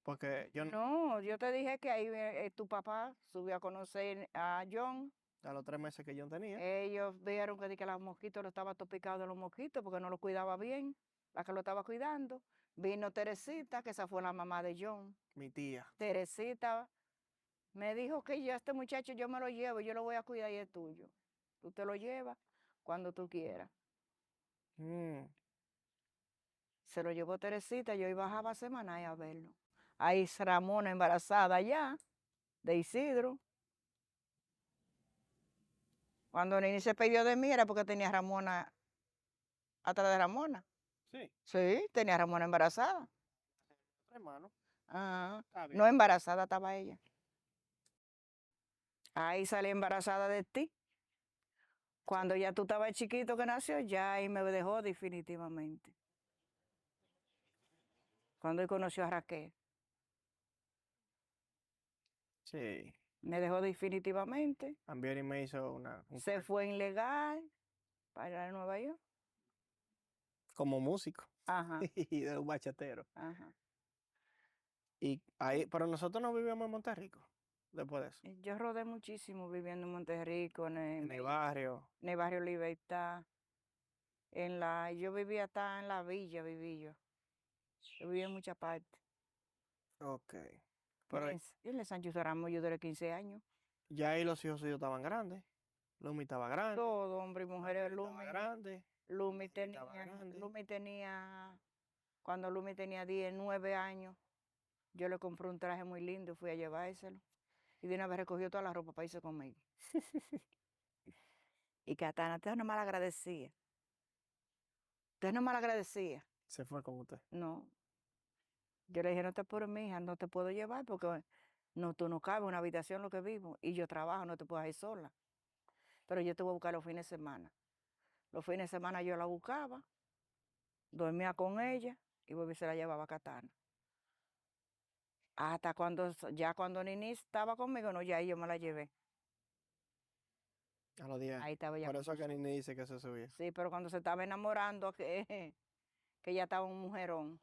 Porque yo No, yo te dije que ahí tu papá subió a conocer a John. a los 3 meses que yo tenía, Ellos vieron que los mosquitos lo estaba todo picado de los mosquitos porque no lo cuidaba bien, la que lo estaba cuidando. Vino Teresita, que esa fue la mamá de John. mi tía. Teresita me dijo que yo, este muchacho yo me lo llevo, yo lo voy a cuidar y es tuyo. Tú te lo llevas cuando tú quieras. Mm, Se lo llevó Teresita, yo iba bajaba semana a verlo. Ahí es Ramona embarazada ya, de Isidro. Cuando Nini se pidió de mí era porque tenía a Ramona atrás de Ramona. sí, Sí, tenía a Ramona embarazada. hermano. Ah, Está no bien. embarazada estaba ella. Ahí salí embarazada de ti. Cuando ya tú estabas chiquito que nació, ya ahí me dejó definitivamente. Cuando él conoció a Raquel, Sí. me dejó definitivamente. También me hizo un Se fue ilegal para Nueva York. como músico Ajá, y de un bachatero. ajá. Y ahí, pero nosotros no vivíamos en Monterrico después de eso. Yo rodé muchísimo viviendo en Monterrico, En el barrio. en el barrio Libertad. Yo vivía hasta en la villa, viví yo. Yo vivía en muchas partes. Ok. Pero En el Sánchez Ramos yo duré 15 años. ya ahí los hijos suyos estaban grandes. Lumi estaba grande. Todo, hombre y mujeres, Gabriel estaba grande. David estaba grande. Cuando Lumi tenía 10, 9 años, yo le compré un traje muy lindo y fui a llevárselo. Y de una vez recogió toda la ropa para irse conmigo. Y Catana, usted no mal agradecía. Usted no mal agradecía. Se fue con usted. No. Yo le dije, no te apures, mi hija, no te puedo llevar porque No, tú no cabes en una habitación lo que vivo. Y yo trabajo, no te puedo ir sola. Pero yo te voy a buscar los fines de semana. Los fines de semana yo la buscaba, dormía con ella y volví se la llevaba a Catana. Hasta ya cuando Nini estaba conmigo, no, ya ahí yo me la llevé. A los 10 Ahí años. estaba ella Por con eso que nosotros. Nini dice que se subía. Sí, pero cuando se estaba enamorando, que ya estaba un mujerón,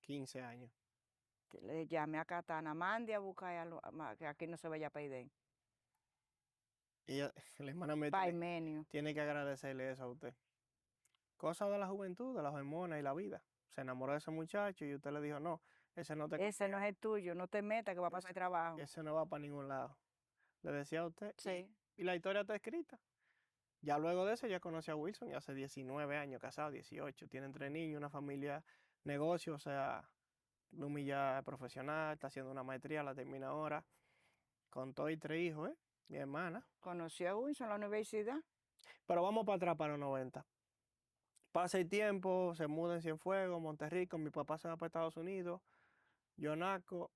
15 años. que le llamé a Catana, mande a buscar que aquí no se vaya a pedir. Y ella, la hermana me Paimenio. tiene que agradecerle eso a usted. Cosa de la juventud, de las hormonas y la vida. Se enamoró de ese muchacho y usted le dijo, no, ese no te Ese no es el tuyo, no te metas que va a pasar ese, trabajo. ese no va para ningún lado. Le decía a usted. Sí. Y la historia está escrita. Ya luego de eso ya conocí a Wilson y hace 19 años casado, 18. Tienen 3 niños, una familia, negocio, o sea, Lumi ya es profesional, está haciendo una maestría, la termina ahora. Con todo y 3 hijos, ¿eh? Mi hermana. Conoció a Wilson en la universidad. Pero vamos para atrás, para los 90. Pasa el tiempo, se muda en Cienfuegos, Monterrico, mi papá se va para Estados Unidos, yo naco,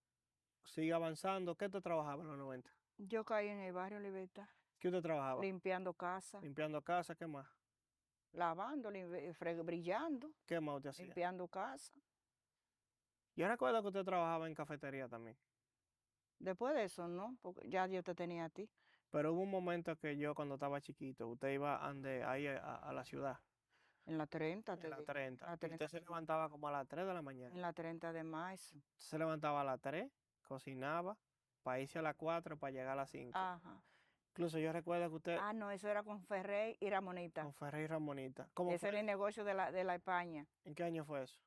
sigue avanzando. ¿Qué usted trabajaba en los 90? Yo caí en el barrio Libertad, ¿Qué usted trabajaba? limpiando casa, Limpiando casa, ¿qué más? lavando, brillando, ¿Qué más usted hacía? limpiando casa. Yo recuerdo que usted trabajaba en cafetería también, Después de eso, ¿no? Porque ya yo te tenía a ti. pero hubo un momento que yo cuando estaba chiquito, usted iba ahí a la ciudad, En la 30 en te la digo. 30, La y usted 30 se levantaba como a las 3 de la mañana. en la 30 de marzo. Usted se levantaba a las 3, cocinaba, para irse a las 4, para llegar a las 5. Ajá. Incluso yo recuerdo que usted, Ah, no, eso era con Ferrey y Ramonita. con Ferrer y Ramonita, ¿cómo Ese fue? era el negocio de la España. ¿En qué año fue eso?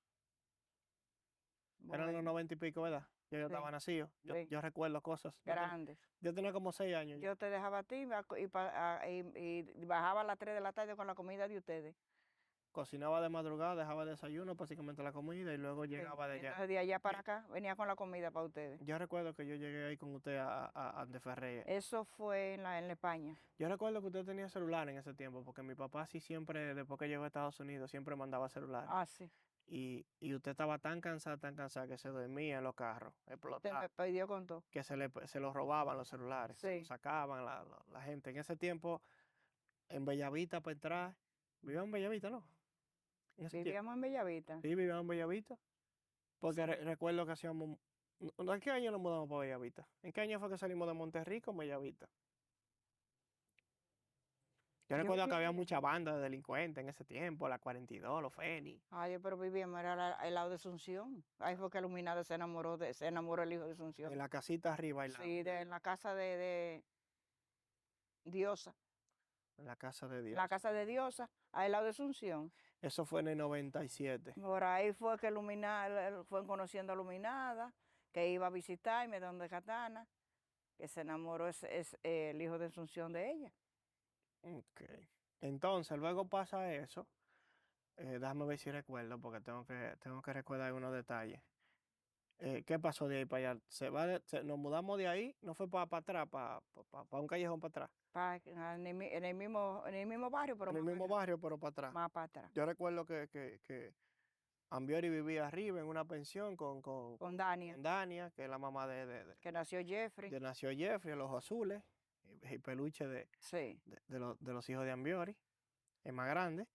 Eran los Bueno, 90 y pico, ¿verdad? Yo sí, estaba nacido, sí, yo recuerdo cosas. grandes. Yo tenía como 6 años ya. Yo te dejaba a ti y bajaba a las 3 de la tarde con la comida de ustedes. Cocinaba de madrugada, dejaba desayuno, básicamente la comida, y luego Sí. llegaba de allá. Entonces de allá para Yo, acá venía con la comida para ustedes. yo recuerdo que yo llegué ahí con usted a de Ferrer. Eso fue en la España. Yo recuerdo que usted tenía celular en ese tiempo, porque mi papá sí siempre, después que llegó a Estados Unidos, siempre mandaba celulares. Ah, sí. Y usted estaba tan cansada que se dormía en los carros, Usted explotaba, me pidió con todo. que se los robaban los celulares, se los Sí. sacaban la gente. En ese tiempo, en Bellavista para entrar, vivía en Bellavista, ¿no? En ese tiempo. Vivíamos en Bellavista. Sí, vivíamos en Bellavista, porque Sí. recuerdo que hacíamos... ¿En qué año nos mudamos para Bellavista? ¿En qué año fue que salimos de Monterrico a Bellavista? Yo Yo recuerdo que vivía en había mucha Bellavista. banda de delincuentes en ese tiempo, la 42, los Feni. Ay, pero vivíamos, era al lado de Asunción. Ahí fue que Iluminada se enamoró el hijo de Asunción. En la casita arriba al lado, Sí, en la casa de Diosa. en la casa de La Dios. casa de Diosa, al lado de Asunción. Eso fue en el 97. Por ahí fue que Iluminada, fue conociendo a Iluminada, que iba a visitarme donde Catana, que se enamoró el hijo de Asunción de ella. Ok. Entonces, luego pasa eso. Déjame ver si recuerdo, porque tengo que recordar algunos detalles. ¿Qué pasó de ahí para allá? Nos mudamos de ahí, no fue para atrás, para un callejón para atrás. En el mismo barrio, pero En el mismo barrio, pero para atrás. más para atrás. Yo recuerdo que Ambiori vivía arriba en una pensión Con Dania, con Dania, que es la mamá que nació Jeffrey. de nació Jeffrey, los azules, y peluche Sí. de los hijos de Ambiori, el más grande.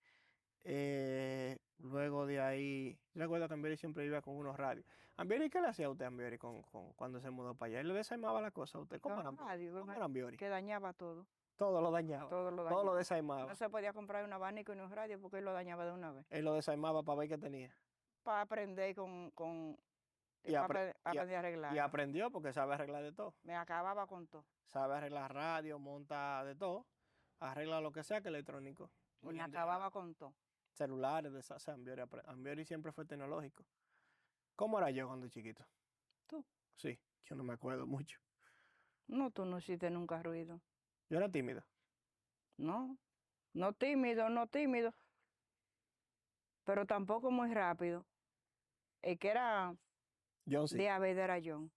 Luego de ahí, yo recuerdo que Ambiori siempre iba con unos radios. Ambiori, ¿qué le hacía a usted a Ambiori cuando se mudó para allá? Él le desarmaba la cosa a usted. ¿Cómo Con era Ambiori? radio, ¿Cómo era Ambiori? que dañaba todo. Todo lo dañaba, Todo lo todo lo dañaba. No desarmaba. se podía comprar un abanico ni un radio porque él lo dañaba de una vez. Él lo desarmaba para ver qué tenía. Para aprender Y, apre- para y a- aprender a arreglar. y aprendió porque sabe arreglar de todo. Me acababa con todo. Sabe arreglar radio, monta de todo. Arregla lo que sea que electrónico. Y Hoy me en día, acababa con todo. celulares, o sea, Ambiori siempre fue tecnológico. ¿Cómo era yo cuando chiquito? Tú. Sí, yo no me acuerdo mucho. No, tú no hiciste nunca ruido. Yo era tímido. No. No tímido, no tímido. Pero tampoco muy rápido. El que era Yo sí. de Abed era John.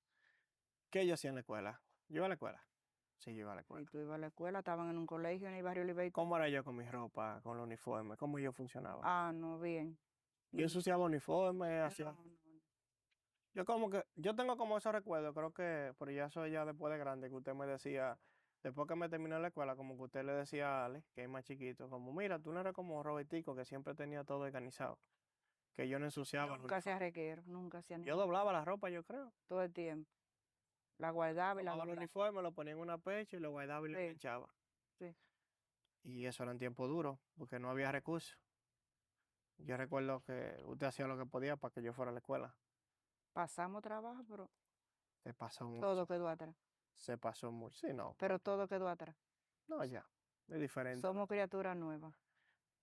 ¿Qué yo hacía en la escuela? Yo iba a la escuela. Sí, yo iba a la Y escuela. tú ibas a la escuela, estaban en un colegio en el barrio Libertad. ¿Cómo era yo con mi ropa, con el uniforme? ¿Cómo yo funcionaba? Ah, no, bien. Yo ensuciaba uniforme, No, hacía... no, no. Yo como que, yo tengo como esos recuerdos, creo que, pero ya soy ya después de grande, que usted me decía, después que me terminé la escuela, como que usted le decía a Ale, que es más chiquito, como, mira, tú no eres como Robertico, que siempre tenía todo organizado, que yo no ensuciaba el Nunca hacía uniforme. reguero, nunca hacía Yo nada. doblaba la ropa, yo creo. Todo el tiempo. La guardaba y la Tomaba el doblaba. uniforme, lo ponía en una pecha y lo guardaba y lo Sí, enganchaba. sí. Y eso era en tiempo duro, porque no había recursos. Yo recuerdo que usted hacía lo que podía para que yo fuera a la escuela. Pasamos trabajo, pero Se pasó mucho. todo quedó atrás. Se pasó mucho. Sí, no, Pero todo quedó atrás. no, ya. Es diferente. Somos criaturas nuevas.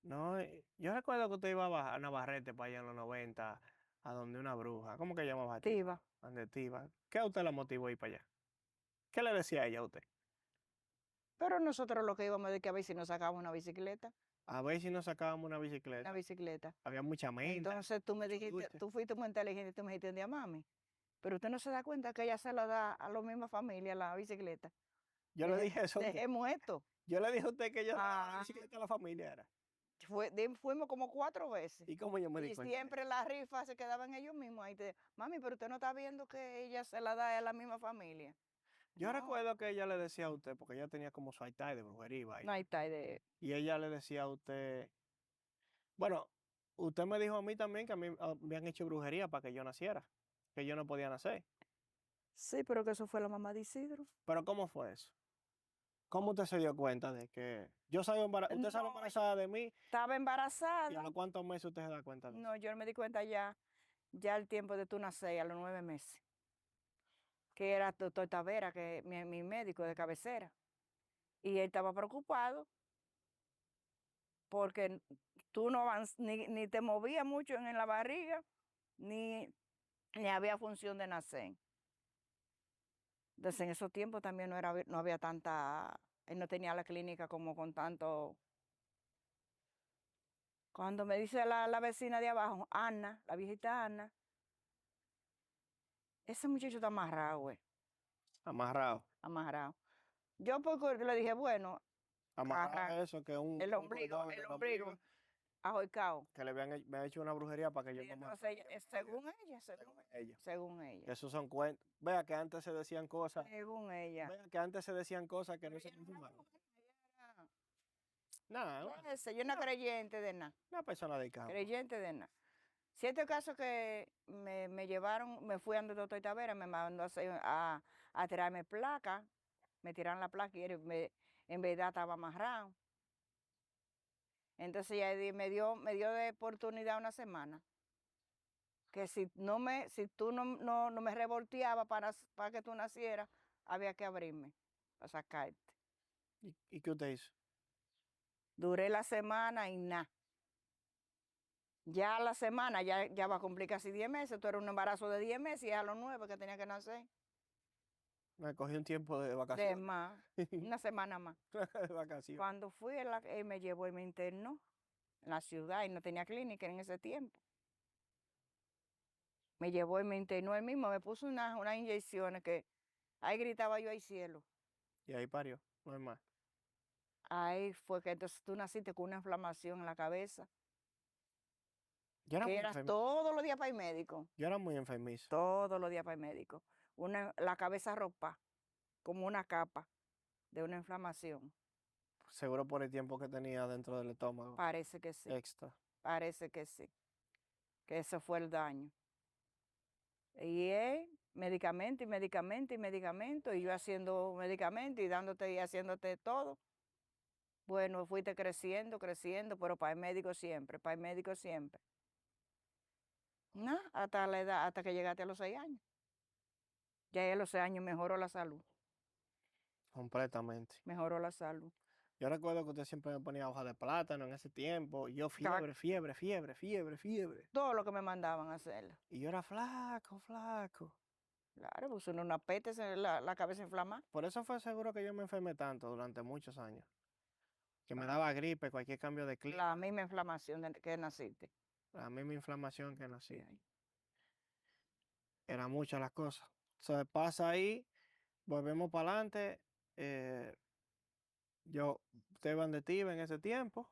No, yo recuerdo que usted iba a Navarrete para allá en los 90 a donde una bruja. ¿Cómo que llamaba a ti? Activa. Donde te iba. ¿Qué a usted la motivó a ir para allá? ¿Qué le decía a ella a usted? Pero nosotros lo que íbamos de que a ver si nos sacábamos una bicicleta. A ver si nos sacábamos una Una bicicleta. bicicleta. Había mucha menta, Entonces tú me mucho dijiste, dulce. tú fuiste muy inteligente y tú me dijiste un día, mami, pero usted no se da cuenta que ella se la da a la misma familia, la bicicleta. Yo le dije eso a usted. Dejemos esto. Yo le dije a usted que yo daba la Ah, bicicleta a la familia era. fuimos como 4 veces. ¿Y cómo yo me di Y cuenta de siempre eso? las rifas se quedaban ellos mismos. Ahí mami, pero usted no está viendo que ella se la da a la misma familia. Yo No, recuerdo que ella le decía a usted, porque ella tenía como su altar de brujería y no vaina, hay tal de. y ella le decía a usted, bueno, usted me dijo a mí también que a mí me habían hecho brujería para que yo naciera, que yo no podía nacer. Sí, pero que eso fue la mamá de Isidro. Pero ¿cómo fue eso? ¿Cómo usted se dio cuenta de que yo salí usted salió No, embarazada de mí estaba y a embarazada. los cuántos meses usted se da cuenta de eso? No, yo no me di cuenta ya el tiempo de tú nacer, a los 9 meses, que era doctor Tavera, que mi médico de cabecera. Y él estaba preocupado porque tú no ni te movías mucho en la barriga, ni, ni había función de nacer. Entonces en esos tiempos también no había tanta, él no tenía la clínica como con tanto. Cuando me dice la vecina de abajo, Ana, la viejita Ana, ese muchacho está amarrado, güey, Amarrado. amarrado. Yo porque le dije, bueno, Amarrado arran- es eso, que el un ombligo, cordón en el el ombligo, ombligo, ahorcado. que me han hecho una brujería para que yo Y no me entonces, enferme más según viejo, ella, según ella. según Que ella, esos son cuentos. Vea que antes se decían cosas, según ella. vea que antes se decían cosas que Pero no se ella no era confirmaron. bruja, ella era, Nada, qué sé yo, una creyente de nada, una persona de campo. creyente de nada. Cierto caso que me llevaron, me fui a donde el doctor Tavera, me mandó a tirarme placa, me tiraron la placa y en verdad estaba amarrado. Entonces ella me dio de oportunidad una semana, que si tú no me revolteabas para que tú nacieras, había que abrirme para sacarte. Y qué usted hizo? Duré la semana y nada. Ya la semana ya va a cumplir casi 10 meses. Tú eres un embarazo de 10 meses y es a los 9 que tenía que nacer. Me cogí un tiempo de De vacaciones. más, una semana más. De vacaciones. Cuando fui, él me llevó y me internó en la ciudad y no tenía clínica en ese tiempo. Me llevó y me internó él mismo, me puso unas inyecciones que ahí gritaba yo al cielo. Y ahí parió, no es más. Ahí fue que entonces tú naciste con una inflamación en la cabeza, Yo era que muy eras enfermizo. todos los días para el médico, Yo era muy enfermizo. todos los días para el médico. La cabeza ropa, como una capa de una inflamación. Seguro por el tiempo que tenía dentro del estómago. Parece que sí, Extra. parece que sí, que ese fue el daño. Y es medicamento y medicamento y medicamento, y yo haciendo medicamento y dándote y haciéndote todo. Bueno, fuiste creciendo, creciendo, pero para el médico siempre, para el médico siempre. No, hasta la edad, hasta que llegaste a los 6 años. Ya a los 6 años mejoró la salud, Completamente. mejoró la salud. Yo recuerdo que usted siempre me ponía hoja de plátano en ese tiempo. Y yo Ca- fiebre, fiebre, fiebre, fiebre, fiebre. Todo lo que me mandaban a hacer. Y yo era flaco, flaco. Claro, pues uno una peste, la cabeza inflamada. Por eso fue seguro que yo me enfermé tanto durante muchos años. Que me daba gripe, cualquier cambio de La clima. misma inflamación de que naciste. La misma inflamación que Sí, nací. ahí. Era muchas las cosas. Se pasa ahí, volvemos para adelante. Yo, Esteban de Tiva en ese tiempo.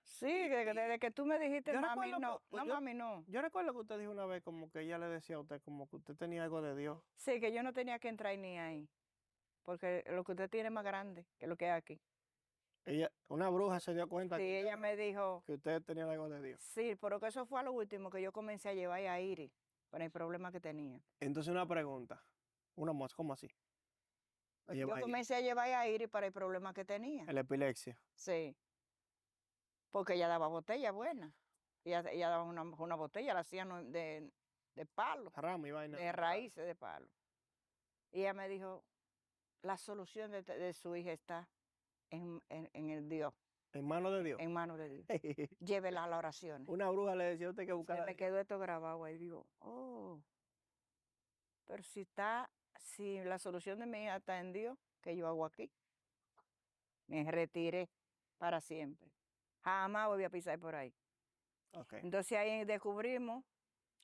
Sí, desde que tú me dijiste, Yo mami, recuerdo, no, pues, no, mami, no. yo recuerdo que usted dijo una vez como que ella le decía a usted como que usted tenía algo de Dios. Sí, que yo no tenía que entrar ni ahí, porque lo que usted tiene es más grande que lo que hay aquí. Una bruja se dio cuenta Sí, ella me dijo, que usted tenía algo de Dios. sí, pero que eso fue a lo último que yo comencé a llevar a Iris con el problema que tenía. Entonces una pregunta, una más, ¿cómo así? A Yo llevar comencé a llevar a Iris para el problema que tenía. la epilepsia. Sí, porque ella daba botella buena. Ella daba una botella, la hacían de palo, Rama y vaina. de raíces de palo. Y ella me dijo, la solución de su hija está en el Dios, En manos de Dios. en manos de Dios. Llévela a las oraciones. Una bruja le decía a usted que Se buscara a me Dios. quedó esto grabado ahí. Digo, oh, pero si la solución de mi hija está en Dios, ¿qué yo hago aquí? Me retiré para siempre. Jamás voy a pisar por ahí. Ok, Entonces ahí descubrimos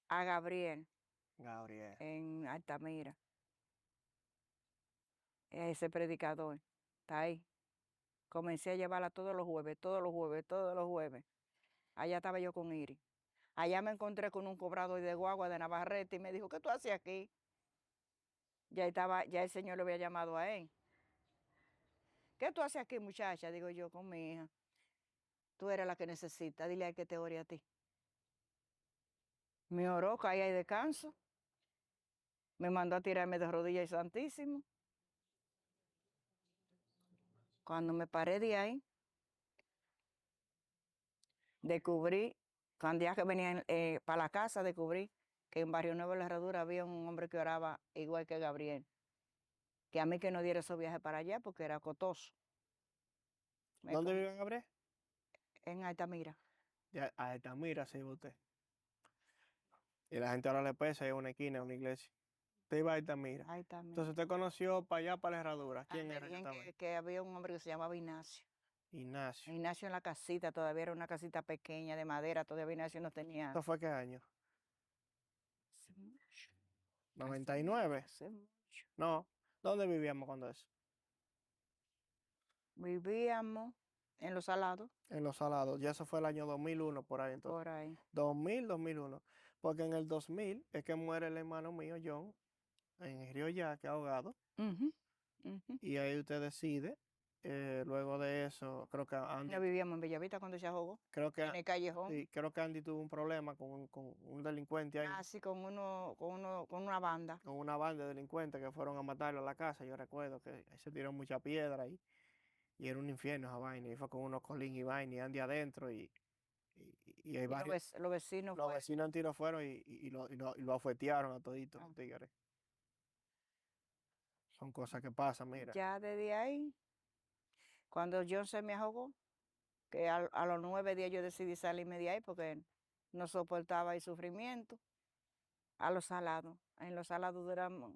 a Gabriel Gabriel. en Altamira, ese predicador. Está ahí. Comencé a llevarla todos los jueves, todos los jueves, todos los jueves. Allá estaba yo con Iris. Allá me encontré con un cobrador de guagua de Navarrete y me dijo, ¿qué tú haces aquí? Ya el señor lo había llamado a él. ¿Qué tú haces aquí, muchacha? Digo yo con mi hija. Tú eres la que necesita, dile a él que te ore a ti. Me oró, caí ahí descanso. Me mandó a tirarme de rodillas y santísimo. Cuando me paré de ahí, descubrí, cuando ya que venía para la casa, descubrí que en Barrio Nuevo de la Herradura había un hombre que oraba igual que Gabriel. Que a mí que no diera esos viajes para allá porque era costoso. ¿Dónde vive Gabriel? En Altamira. Ya, a Altamira se iba usted. Y la gente ahora le pesa en una esquina, en una iglesia. Usted iba a Altamira. Entonces Altamira. usted conoció para allá, para la herradura. ¿Quién Me era que dijeron estaba ahí? que había un hombre que se llamaba Ignacio. Ignacio. Ignacio en la casita, todavía era una casita pequeña de madera, todavía Ignacio no tenía. ¿Esto fue qué año? Hace mucho, hace mucho, ¿99? hace mucho. No. ¿Dónde vivíamos cuando eso? Vivíamos en Los Salados, En Los Salados. Ya eso fue el año 2001 por ahí entonces. por ahí. 2001. Porque en el 2000 es que muere el hermano mío, John, en el río Yaque, ahogado. Ujú, ujú. Y ahí usted decide. Luego de eso, creo que Andy, No vivíamos en Bellavista cuando se ahogó, creo que, en el callejón, sí, creo que Andy tuvo un problema con un delincuente ahí, así con una banda. con una banda de delincuentes que fueron a matarlo a la casa. Yo recuerdo que ahí se tiró mucha piedra ahí. Y era un infierno esa vaina. Y fue con unos colín y vaina y Andy adentro. Y hay Y varios. los vecinos Los fueron. vecinos en tiro fueron y lo afuetearon a toditos, Ah, tigres. Son cosas que pasan, mira. ya desde ahí, cuando John se me ahogó, que a los 9 días yo decidí salirme de ahí porque no soportaba el sufrimiento. A Los Salados. En Los Salados duramos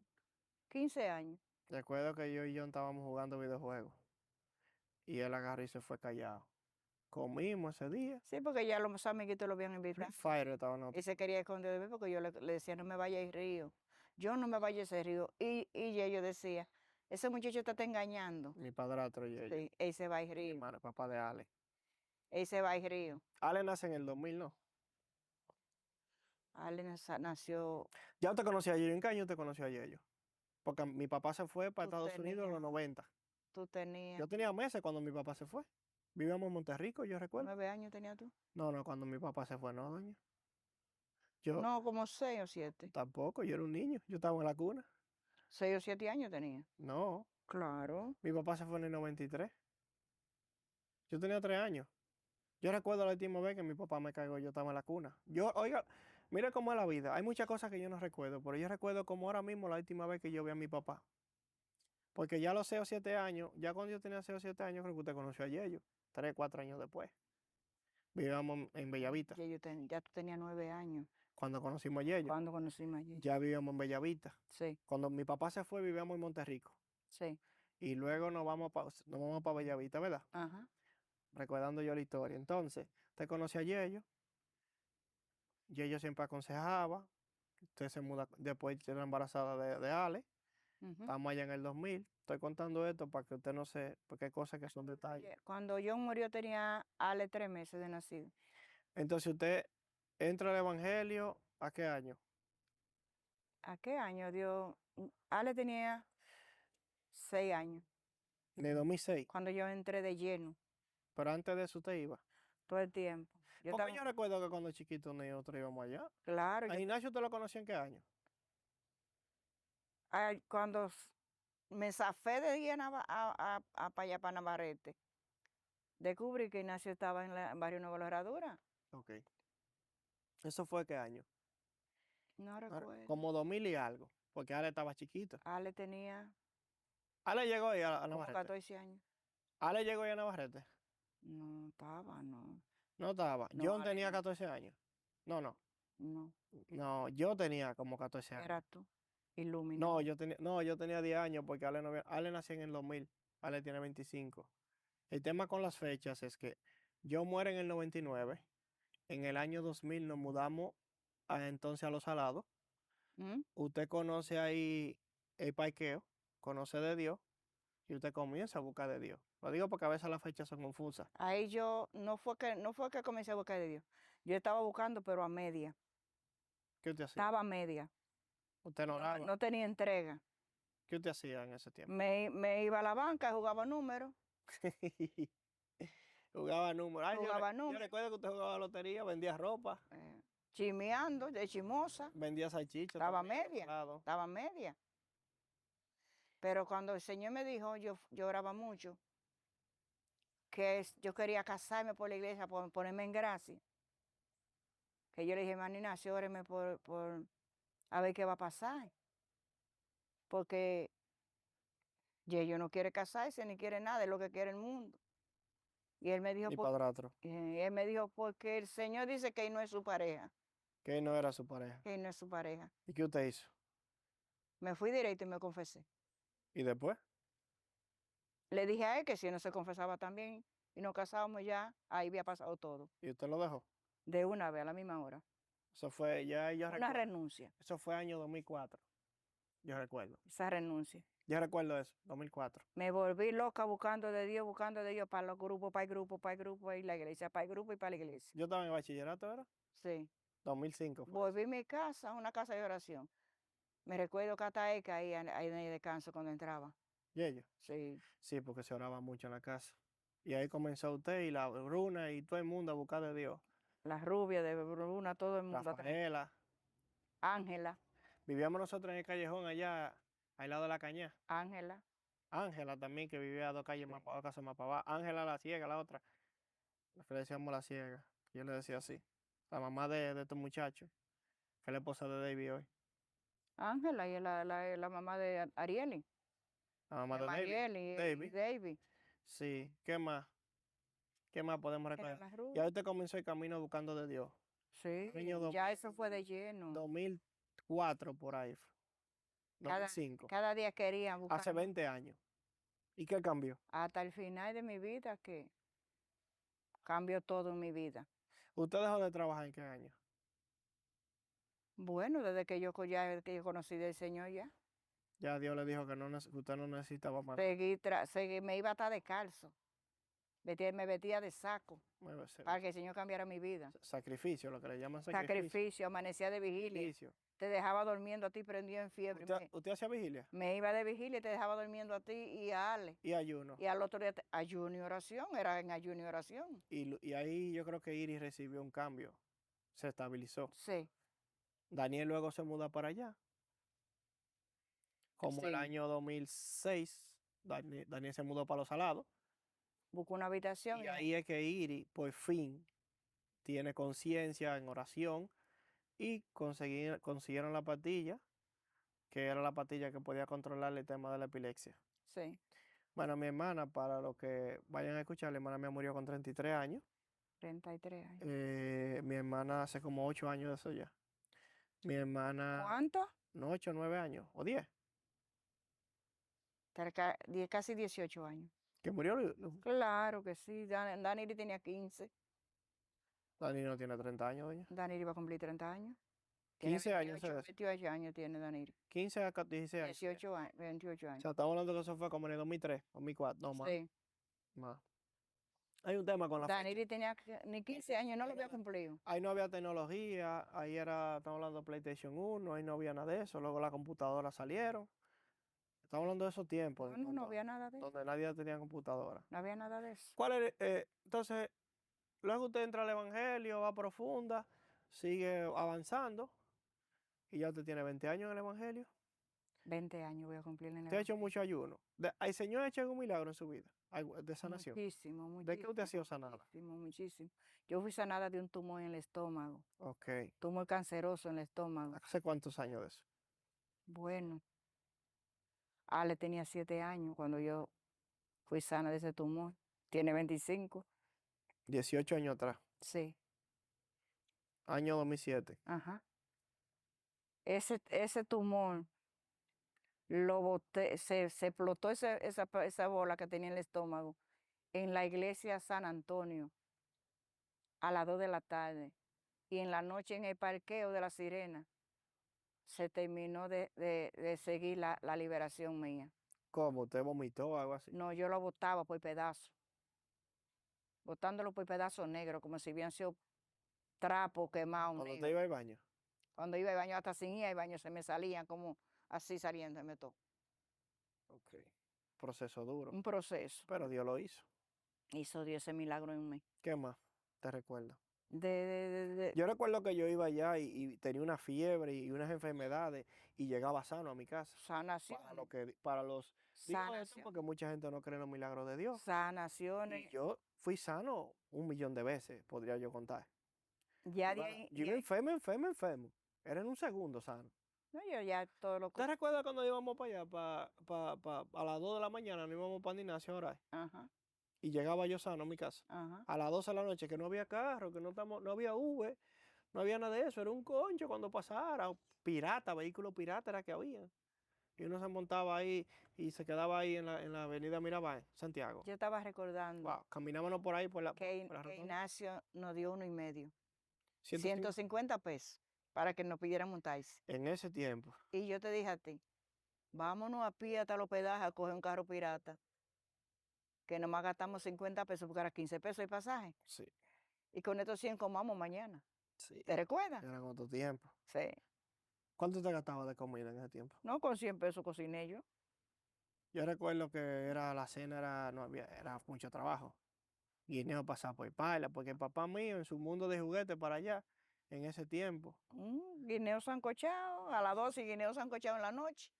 15 años. Recuerdo que yo y John estábamos jugando videojuegos. Y él agarró y se fue callado. Comimos ese día. Sí, porque ya los amiguitos lo habían Free invitado. Fire estaba en Y se quería esconder de mí porque yo le decía, no me vaya a ir río. Yo no me vaya a ese río. Y ya yo decía, ese muchacho te está engañando. mi padrastro y ellos. Sí, él se va a ir Mi río. hermano, el papá de Ale. Él se va a ir río. Ale nace en el 2000, ¿no? Ale nació, Ya usted conocía a Yello. ¿En qué año usted conoció a Yello? Porque mi papá se fue para tú Estados Unidos en los tenías, 90. tú tenías, Yo tenía meses cuando mi papá se fue. Vivíamos en Monterrico, yo recuerdo. 9 años tenías tú. No, cuando mi papá se fue, no, doña. Yo No, como 6 o 7. tampoco, yo era un niño. Yo estaba en la cuna. 6 o 7 años tenía. No, Claro. mi papá se fue en el 93. Yo tenía 3 años. Yo recuerdo la última vez que mi papá me cargó, yo estaba en la cuna. Oiga, mire cómo es la vida. Hay muchas cosas que yo no recuerdo, pero yo recuerdo como ahora mismo la última vez que yo vi a mi papá. Porque ya a los 6 o 7 años, ya cuando yo tenía 6 o 7 años, creo que usted conoció a Yello. 3, 4 años después. Vivíamos en Bellavista. Ya tú tenías 9 años Cuando conocimos a Yello, cuando conocimos a Yeyo. ya vivíamos en Bellavista. Sí, Cuando mi papá se fue, vivíamos en Monterrico. sí. Y luego nos vamos para Bellavista, ¿verdad? Ajá. Recordando yo la historia. Entonces, usted conoce a Yello. Yello siempre aconsejaba. Usted se muda, después de la embarazada de Ale. Ujú. Estamos allá en el 2000. Estoy contando esto para que usted no se, porque hay cosas que son detalles. Oye, cuando John murió tenía Ale 3 meses de nacido. Entonces usted entra al Evangelio, ¿a qué año? ¿A qué año dio? Ale tenía 6 años De 2006. cuando yo entré de lleno, Pero antes de eso usted iba. todo el tiempo. Yo Porque estaba, yo recuerdo que cuando chiquito nosotros íbamos allá. claro, ¿A Ignacio usted lo conoció en qué año? cuando me zafé de ir para allá, para Navarrete, descubrí que Ignacio estaba en Barrio Nueva La Herradura. Ok. ¿Eso fue qué año? No recuerdo. Como 2000 y algo. Porque Ale estaba chiquito. Ale tenía Ale llegó ahí a como Navarrete. 14 años. Ale llegó ahí a Navarrete. No estaba, no. No estaba. No, John Ale tenía no. 14 años. No, no. No, No, yo tenía como 14 años. era tú, iluminado. No, yo tenía 10 años porque Ale, no Ale nació en el 2000. Ale tiene 25. El tema con las fechas es que yo muero en el 99. En el año 2000 nos mudamos entonces a Los Salados. ¿Mm? Usted conoce ahí el parqueo, conoce de Dios y usted comienza a buscar de Dios. Lo digo porque a veces las fechas son confusas. Ahí yo, no fue que comencé a buscar de Dios. Yo estaba buscando, pero a media. ¿Qué usted hacía? Estaba a media. Usted no No, oraba. no tenía entrega. ¿Qué usted hacía en ese tiempo? Me iba a la banca y jugaba números. Jugaba números. Ay, Jugaba yo números. recuerdo que usted jugaba lotería, vendía ropa, Chimeando, de chimosa. vendía salchichas Estaba a también. media. Claro. Estaba a media. Pero cuando el Señor me dijo, yo oraba mucho, yo quería casarme por la iglesia, por ponerme en gracia. Que yo le dije, hermano Ignacio, óreme por a ver qué va a pasar. Porque yo no quiere casarse ni quiere nada, es lo que quiere el mundo. Y él me dijo, Y padrastro, porque el Señor dice que él no es su pareja, que no era su pareja. que él no es su pareja. ¿Y qué usted hizo? Me fui directo y me confesé. ¿Y después? Le dije a él que si él no se confesaba también y nos casábamos ya, ahí había pasado todo. ¿Y usted lo dejó? De una vez, a la misma hora. Eso fue, ya yo Una recuerdo. renuncia, Eso fue año 2004. Yo recuerdo. esa renuncia. Yo recuerdo eso, 2004. Me volví loca buscando de Dios para los grupos, para el grupo, para el grupo y la iglesia, para el grupo y para la iglesia. Yo estaba en el bachillerato, ¿era? Sí. 2005 fue eso. Volví a mi casa, una casa de oración. Me recuerdo que hasta ahí caía ahí en el descanso cuando entraba. ¿Y ellos? Sí. Sí, porque se oraba mucho en la casa. Y ahí comenzó usted y la Bruna y todo el mundo a buscar de Dios. Las rubias de Bruna, todo el mundo atrás. Rafaela. Ángela, Vivíamos nosotros en el callejón allá, al lado de la caña. Ángela. Ángela también, que vivía a 2 calles más para casas más para abajo. Ángela la ciega, la otra. La que le decíamos la ciega. Yo le decía así. La mamá de estos muchachos, que es la esposa de David hoy. Ángela y la mamá de Arieli. La mamá De de David. Mariel y David. David. Sí, ¿qué más? ¿Qué más podemos Eran recordar? las Y rubias. ahí usted comenzó el camino buscando de Dios. Sí, Año ya eso fue de lleno. 2004 por ahí. Cada, 2005. cada día querían buscar Hace más. 20 años. ¿Y qué cambió? Hasta el final de mi vida que cambió todo en mi vida. ¿Usted dejó de trabajar en qué año? Bueno, desde que yo conocí del Señor ya. Ya Dios le dijo que usted no necesitaba más. Me iba a estar descalzo. Me vestía de saco para que el Señor cambiara mi vida. Sacrificio, lo que le llaman sacrificio. Sacrificio, amanecía de vigilia. Sacrificio. Te dejaba durmiendo a ti prendido en fiebre. ¿Usted hacía vigilia? Me iba de vigilia y te dejaba durmiendo a ti y a Ale. Y ayuno. Y al otro día, ayuno y oración, era en ayuno y oración. Y ahí yo creo que Iris recibió un cambio. Se estabilizó. Sí. Daniel luego se muda para allá. Como el Sí. año 2006, Daniel se mudó para Los Salados. Buscó una habitación. Y ahí es que Iris, por fin, tiene conciencia en oración y consiguieron la pastilla, que era la pastilla que podía controlar el tema de la epilepsia. Sí. Bueno, mi hermana, para los que vayan a escuchar, mi hermana mía murió con 33 años. 33 años. Mi hermana hace como 8 años de eso ya. Mi hermana, ¿Cuánto? no 8, 9 años, o 10, Casi 18 años. que murió. Claro que sí. Danilo tenía 15. Dani no tiene 30 años, doña. Danilo iba a cumplir 30 años. Tiene 15 años, 28 años tiene Danilo. 15 a 16 años. 18 años, 28 O años. sea, estamos hablando que eso fue como en el 2003, 2004, no más. Sí. Más. Hay un tema con la fecha. Danilo tenía ni 15 años, no lo había cumplido. Ahí no había tecnología, ahí era, estamos hablando de PlayStation 1, ahí no había nada de eso, luego las computadoras salieron. Estamos hablando de esos tiempos, No, no, no había nada de eso. donde nadie tenía computadora. No había nada de eso. ¿Cuál es, entonces, luego usted entra al Evangelio, va profunda, sigue avanzando, y ya usted tiene 20 años en el Evangelio. 20 años voy a cumplir en el Usted ha hecho Evangelio. mucho ayuno. ¿El Señor ha hecho algún milagro en su vida? Algo de sanación. Muchísimo, ¿De qué usted ha sido sanada? muchísimo, muchísimo. Yo fui sanada de un tumor en el estómago, Ok. tumor canceroso en el estómago. ¿Hace cuántos años de eso? Bueno, Ale tenía 7 años cuando yo fui sana de ese tumor. Tiene 25. 18 años atrás. Sí, Año 2007. ajá. Ese tumor lo boté, se explotó esa bola que tenía en el estómago en la iglesia San Antonio a las 2 de la tarde. Y en la noche en el parqueo de la Sirena se terminó de seguir la liberación mía. ¿Cómo? ¿Usted vomitó o algo así? No, yo lo botaba por pedazos, botándolo por pedazos negros, como si hubieran sido trapos quemados Cuando negros. usted iba al baño. Cuando iba al baño, hasta sin ir al baño, se me salían como así saliéndome todo. Ok. Proceso duro. Un proceso. Pero Dios lo hizo. Hizo Dios ese milagro en mí. ¿Qué más te recuerdo? De Yo recuerdo que yo iba allá y tenía una fiebre y unas enfermedades y llegaba sano a mi casa. sanación. Para los digo esto Sanación. porque mucha gente no cree en los milagros de Dios. Y Sanaciones. yo fui sano 1 millón de veces, podría yo contar. Ya de Yo ahí. iba enfermo. Era en un segundo sano. No, yo ya todo lo ¿Te recuerdas cuando íbamos para allá, a las 2 de la mañana, no íbamos para Ignacio a orar? Ajá, Y llegaba yo sano a mi casa. ajá. A las 12 de la noche, que no había carro, que no había Uber, no había nada de eso. Era un concho cuando pasara. Pirata, vehículo pirata era que había. Y uno se montaba ahí y se quedaba ahí en la avenida Mirabal, Santiago. Yo estaba recordando Wow, caminábamos por ahí, por la que rotonda. Ignacio nos dio 1.5. 150. 150 pesos para que nos pidieran montarse. En ese tiempo. Y yo te dije a ti, vámonos a pie hasta el hospedaje a coger un carro pirata, que nomás gastamos 50 pesos porque era 15 pesos el pasaje. Sí, Y con estos 100 comamos mañana. sí. ¿Te recuerdas? Eran otros tiempos. Sí. ¿Cuánto te gastaba de comida en ese tiempo? No, con 100 pesos cociné yo. Yo recuerdo que era la cena, era mucho trabajo. Guineo pasaba por paila, porque el papá mío en su mundo de juguetes para allá, en ese tiempo. Guineo sancochado, a las 12 guineo sancochado en la noche.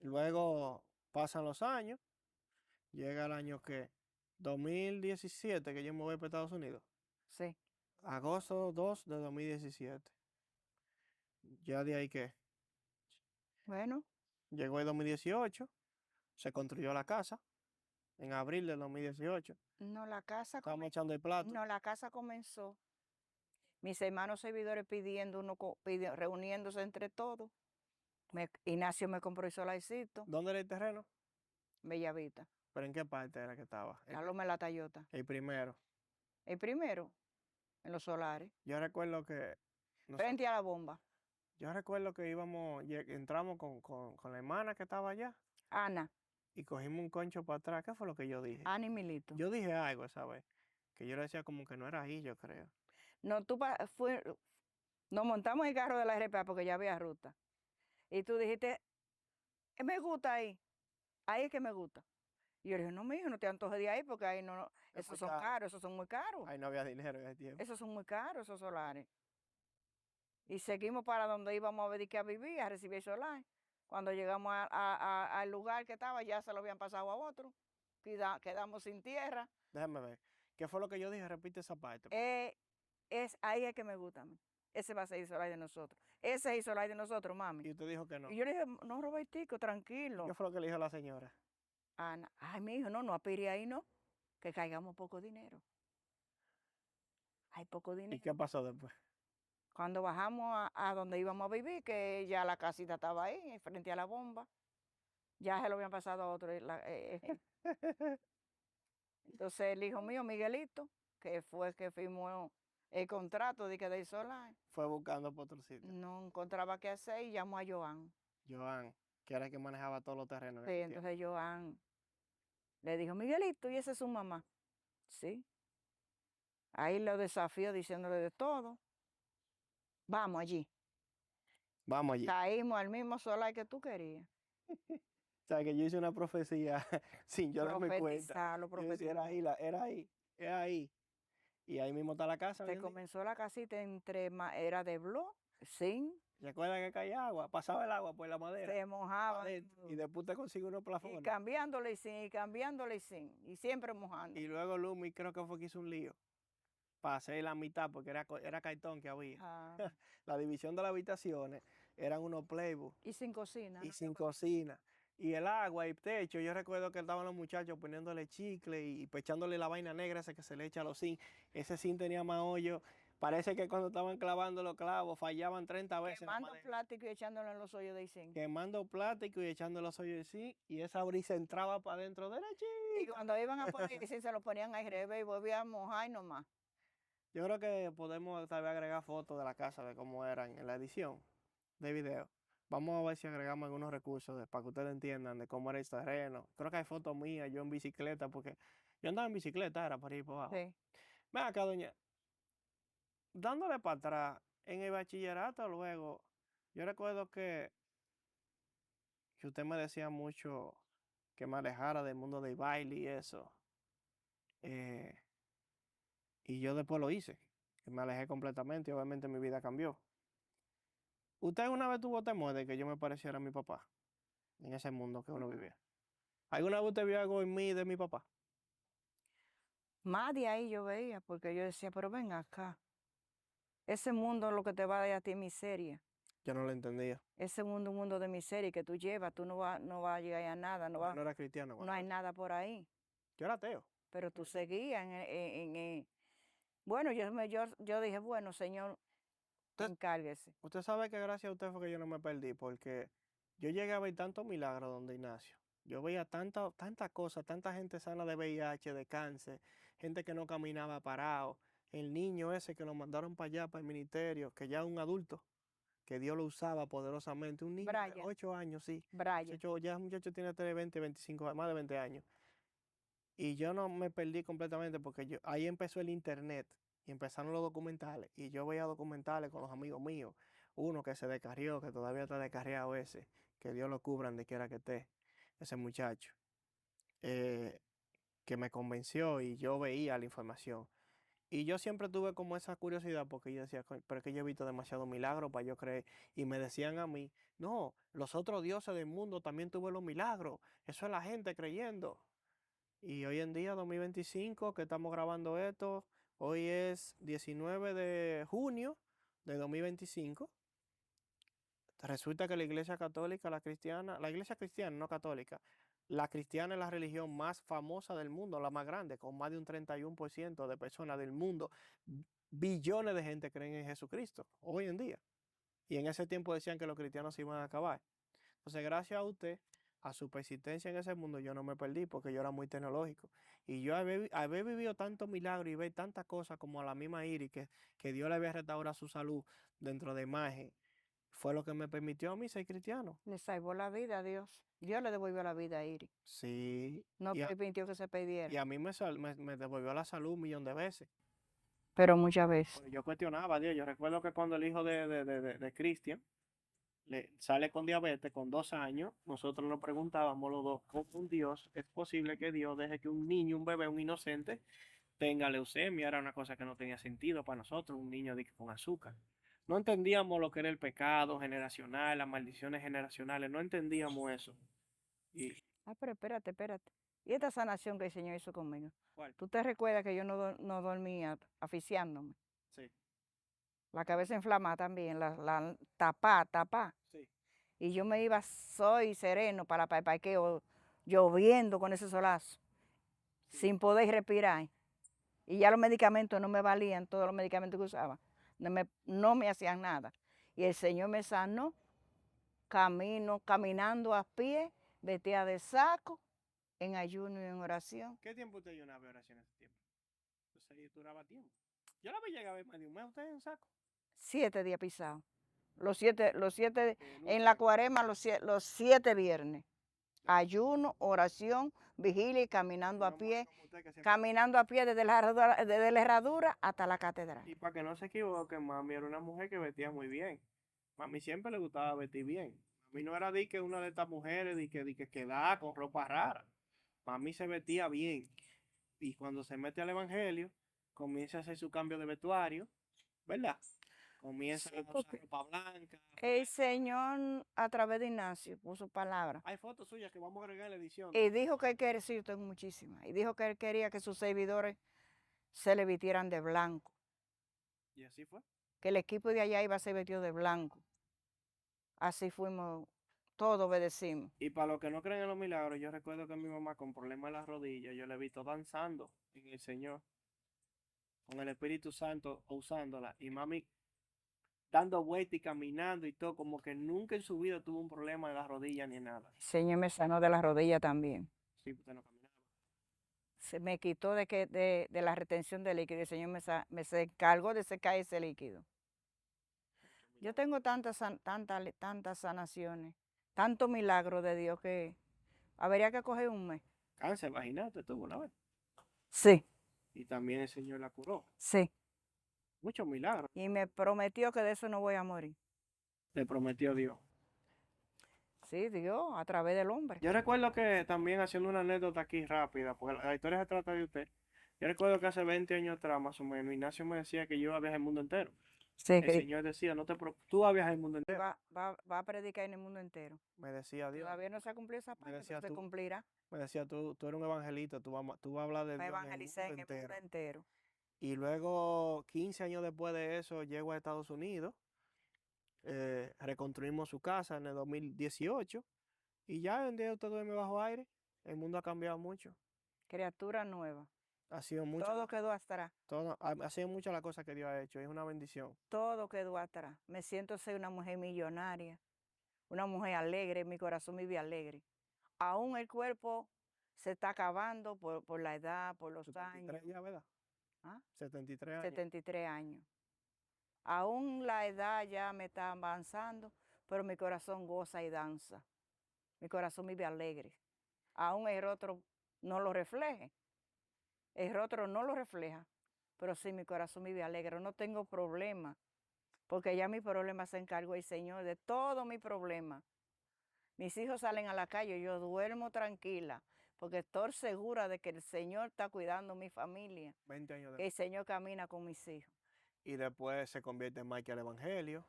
Luego pasan los años, llega el año que 2017, que yo me voy para Estados Unidos. Sí. Agosto 2 de 2017. Ya de ahí que Bueno, llegó el 2018, se construyó la casa en abril del 2018. no, la casa, Estábamos echando el plato. no, la casa comenzó. Mis hermanos servidores pidiendo, reuniéndose entre todos. Ignacio me compró el solarcito, ¿Dónde era el terreno? Bellavista, ¿Pero en qué parte era que estaba? la Loma de la Tayota. El primero. El primero, en los solares, Yo recuerdo que frente a la bomba. entramos con la hermana que estaba allá Ana, y cogimos un concho para atrás. ¿Qué fue lo que yo dije? Ana y Milito. Yo dije algo esa vez, que yo le decía como que no era ahí, yo creo. No, nos montamos en el carro de la RPA porque ya había ruta. Y tú dijiste, me gusta ahí es que me gusta. Y yo le dije, no, mijo, no te antojes de ahí porque ahí no, Es esos muy son caro. caros, esos son muy caros. Ahí no había dinero en ese tiempo. Esos son muy caros, esos solares. Y seguimos para donde íbamos a dedicar a vivir, a recibir solar. Cuando llegamos al lugar que estaba, ya se lo habían pasado a otro. Quedamos sin tierra. Déjame ver. ¿Qué fue lo que yo dije? Repite esa parte. Por Ahí es que me gusta a mí. Ese va a ser el solar de nosotros. Ese es el solar de nosotros, mami. Y usted dijo que no. Y yo le dije, no, Robertico, tranquilo. ¿Qué fue lo que le dijo la señora? Ana, ay, mi hijo, no aspire ahí, no. Que caigamos poco dinero. Hay poco ¿Y dinero. qué pasó después? Cuando bajamos a donde íbamos a vivir, que ya la casita estaba ahí, frente a la bomba, ya se lo habían pasado a otro. Entonces el hijo mío, Miguelito, que fue que fuimos el contrato de que del solar. Fue buscando por otro sitio. No encontraba qué hacer y llamó a Joan. Joan, que era el que manejaba todos los terrenos en Sí, ese tiempo. entonces Joan le dijo, Miguelito, ¿y esa es su mamá? Sí. Ahí lo desafió diciéndole de todo. Vamos allí. Vamos allí. Caímos al mismo solar que tú querías. O sea, que yo hice una profecía sin yo darme cuenta. Profetizarlo, Yo decía, era ahí, era ahí, era ahí. Y ahí mismo está la casa hoy Se en día. comenzó la casita era de blog, zinc, ¿Se acuerdan que caía agua? Pasaba el agua por la madera. se mojaba Y después te consigue unos y plafones. cambiándole y zinc, y cambiándole y zinc, y siempre mojando. Y luego Lumi creo que fue que hizo un lío. Para hacer la mitad, porque era cartón que había. Ah, La división de las habitaciones eran unos playbooks y sin cocina. y ¿no? sin cocina. Y el agua y techo, yo recuerdo que estaban los muchachos poniéndole chicle y pechándole la vaina negra esa que se le echa a los zinc. Ese zinc tenía más hoyo. Parece que cuando estaban clavando los clavos fallaban 30 veces en la Quemando madera. plástico y echándolo en los hoyos de zinc. Quemando plástico y echando los hoyos de zinc. Y esa brisa entraba para adentro Y derechita. cuando iban a poner zinc se lo ponían al revés y volvían a mojar y nomás. Yo creo que podemos tal vez agregar fotos de la casa de cómo eran en la edición de video. Vamos a ver si agregamos algunos recursos para que ustedes entiendan de cómo era el terreno. Creo que hay fotos mías, yo en bicicleta, porque yo andaba en bicicleta, era para ir por abajo. Sí. Ven acá, doña, dándole para atrás, en el bachillerato luego, yo recuerdo que usted me decía mucho que me alejara del mundo del baile y eso. eh, y yo después lo hice, que me alejé completamente y obviamente mi vida cambió. ¿Usted alguna vez tuvo temor de que yo me pareciera a mi papá en ese mundo que uno vivía? ¿Alguna vez usted vio algo en mí de mi papá? Más de ahí yo veía, porque yo decía, pero ven acá. Ese mundo lo que te va a dar a ti es miseria. Yo no lo entendía. Ese mundo es un mundo de miseria que tú llevas, tú no vas a llegar a nada, Yo no era cristiano no hay cuando eso. nada por ahí. Yo era ateo. Pero tú seguías bueno, yo dije, bueno, Señor, Usted, encárguese. usted sabe que gracias a usted fue que yo no me perdí, porque yo llegué a ver tantos milagros donde Ignacio. Yo veía tanta cosa, tanta gente sana de VIH, de cáncer, gente que no caminaba parado. El niño ese que lo mandaron para allá, para el ministerio, que ya es un adulto, que Dios lo usaba poderosamente. Un niño de Brian, 8 años, sí. Brian, Ya el muchacho tiene 20, 25, más de 20 años. Y yo no me perdí completamente porque ahí empezó el internet y empezaron los documentales. Y yo veía documentales con los amigos míos. Uno que se descarrió, que todavía está descarriado ese. Que Dios lo cubra donde quiera que esté. Ese muchacho. eh, que me convenció y yo veía la información. Y yo siempre tuve como esa curiosidad porque yo decía, pero es que yo he visto demasiado milagros para yo creer. Y me decían a mí, no, los otros dioses del mundo también tuve los milagros. Eso es la gente creyendo. Y hoy en día, 2025, que estamos grabando esto, hoy es 19 de junio de 2025. Resulta que la iglesia católica, la iglesia cristiana, no católica, la cristiana es la religión más famosa del mundo, la más grande, con más de un 31% de personas del mundo. Billones de gente creen en Jesucristo hoy en día. Y en ese tiempo decían que los cristianos se iban a acabar. Entonces, gracias a usted, a su persistencia en ese mundo, yo no me perdí porque yo era muy tecnológico. Y yo haber vivido tantos milagros y ver tantas cosas como a la misma Iris, que Dios le había restaurado su salud dentro de imagen, fue lo que me permitió a mí ser cristiano. le salvó la vida a Dios. Dios le devolvió la vida a Iris. Sí, No permitió que se y perdiera. a mí me devolvió la salud un millón de veces. Pero muchas veces. Porque yo cuestionaba a Dios. Yo recuerdo que cuando el hijo de Cristian sale con diabetes con 2 años, nosotros nos preguntábamos los dos, ¿cómo un Dios es posible que Dios deje que un niño, un bebé, un inocente, tenga leucemia? Era una cosa que no tenía sentido para nosotros, un niño con azúcar. No entendíamos lo que era el pecado generacional, las maldiciones generacionales, no entendíamos eso. ¿Y Ah, pero espérate. ¿Y esta sanación que el Señor hizo conmigo? cuál? ¿Tú te recuerdas que yo no dormía asfixiándome? Sí, La cabeza inflamada también, la tapá. sí. Y yo me iba soy sereno para el parqueo, lloviendo con ese solazo, Sí. sin poder respirar. Y ya los medicamentos no me valían, todos los medicamentos que usaba, no me hacían nada. Y el Señor me sanó, caminando a pie, vestida de saco, en ayuno y en oración. ¿Qué tiempo usted ayunaba oración en ese tiempo? Entonces ahí duraba tiempo. Yo la vi llegar a ver más de un mes usted en saco. 7 días pisados. Los 7, En un en la saco. cuaresma, los 7 viernes. Ayuno, oración, vigilia y caminando a Una mujer pie. como usted que siempre. Caminando a pie desde la herradura hasta la catedral. Y para que no se equivoquen, mami era una mujer que vestía muy bien. Mami siempre le gustaba vestir bien. Mami no era de que una de estas mujeres de que queda con ropa rara. Mami se vestía bien. Y cuando se mete al evangelio, comienza a hacer su cambio de vestuario, ¿verdad? Comienza Sí, a usar porque ropa blanca, el falda. Señor a través de Ignacio puso palabras Hay fotos suyas que vamos a agregar en la edición. y dijo que él quería, sí, yo tengo muchísimas, y dijo que él quería que sus servidores se le vistieran de blanco, Y así fue. que el equipo de allá iba a ser vestido de blanco. Así fuimos, todos obedecimos. Y para los que no creen en los milagros, yo recuerdo que mi mamá con problemas en las rodillas, yo la he visto danzando en el Señor, con el Espíritu Santo usándola. Y mami dando vueltas y caminando y todo, como que nunca en su vida tuvo un problema de las rodillas ni nada. El Señor me sanó de la rodilla también. Sí, usted no caminaba. Se me quitó de la retención de líquido. El Señor me se encargó de secar ese líquido. Yo tengo tantas sanaciones, tanto milagro de Dios que habría que coger un mes. Cáncer vaginal te tuvo una vez. Sí, Y también el Señor la curó. sí. Muchos milagros Y me prometió que de eso no voy a morir. le prometió Dios. Sí, Dios, a través del hombre. Yo recuerdo que también haciendo una anécdota aquí rápida, porque la historia se trata de usted. Yo recuerdo que hace 20 años atrás, más o menos, Ignacio me decía que yo iba a viajar el mundo entero. Sí, El que Señor decía, tú vas a viajar el mundo entero. va a predicar en el mundo entero. Me decía Dios. Todavía no se ha cumplido esa Me parte, decía pero se tú, cumplirá. me decía tú eres un evangelista, tú vas a hablar de Va a Dios en el evangelizar mundo en el mundo entero. entero. Y luego, 15 años después de eso, llego a Estados Unidos, reconstruimos su casa en el 2018 y ya en día usted duerme bajo aire. El mundo ha cambiado mucho. Criatura nueva. Ha sido mucho, Todo quedó atrás. ha sido muchas las cosas que Dios ha hecho. Es una bendición. Todo quedó atrás. Me siento ser una mujer millonaria, una mujer alegre, mi corazón vive alegre. Aún el cuerpo se está acabando por la edad, por los 73 años. ya, ¿verdad? ¿Ah? 73 años. 73 años. Aún la edad ya me está avanzando, pero mi corazón goza y danza. Mi corazón vive alegre. Aún el rostro no lo refleje. El rostro no lo refleja, pero sí mi corazón vive alegre. No tengo problema, porque ya mi problema se encargó el Señor de todo mi problema. Mis hijos salen a la calle, yo duermo tranquila, porque estoy segura de que el Señor está cuidando mi familia, 20 años que el después. Señor camina con mis hijos. Y después se convierte en Michael Evangelio.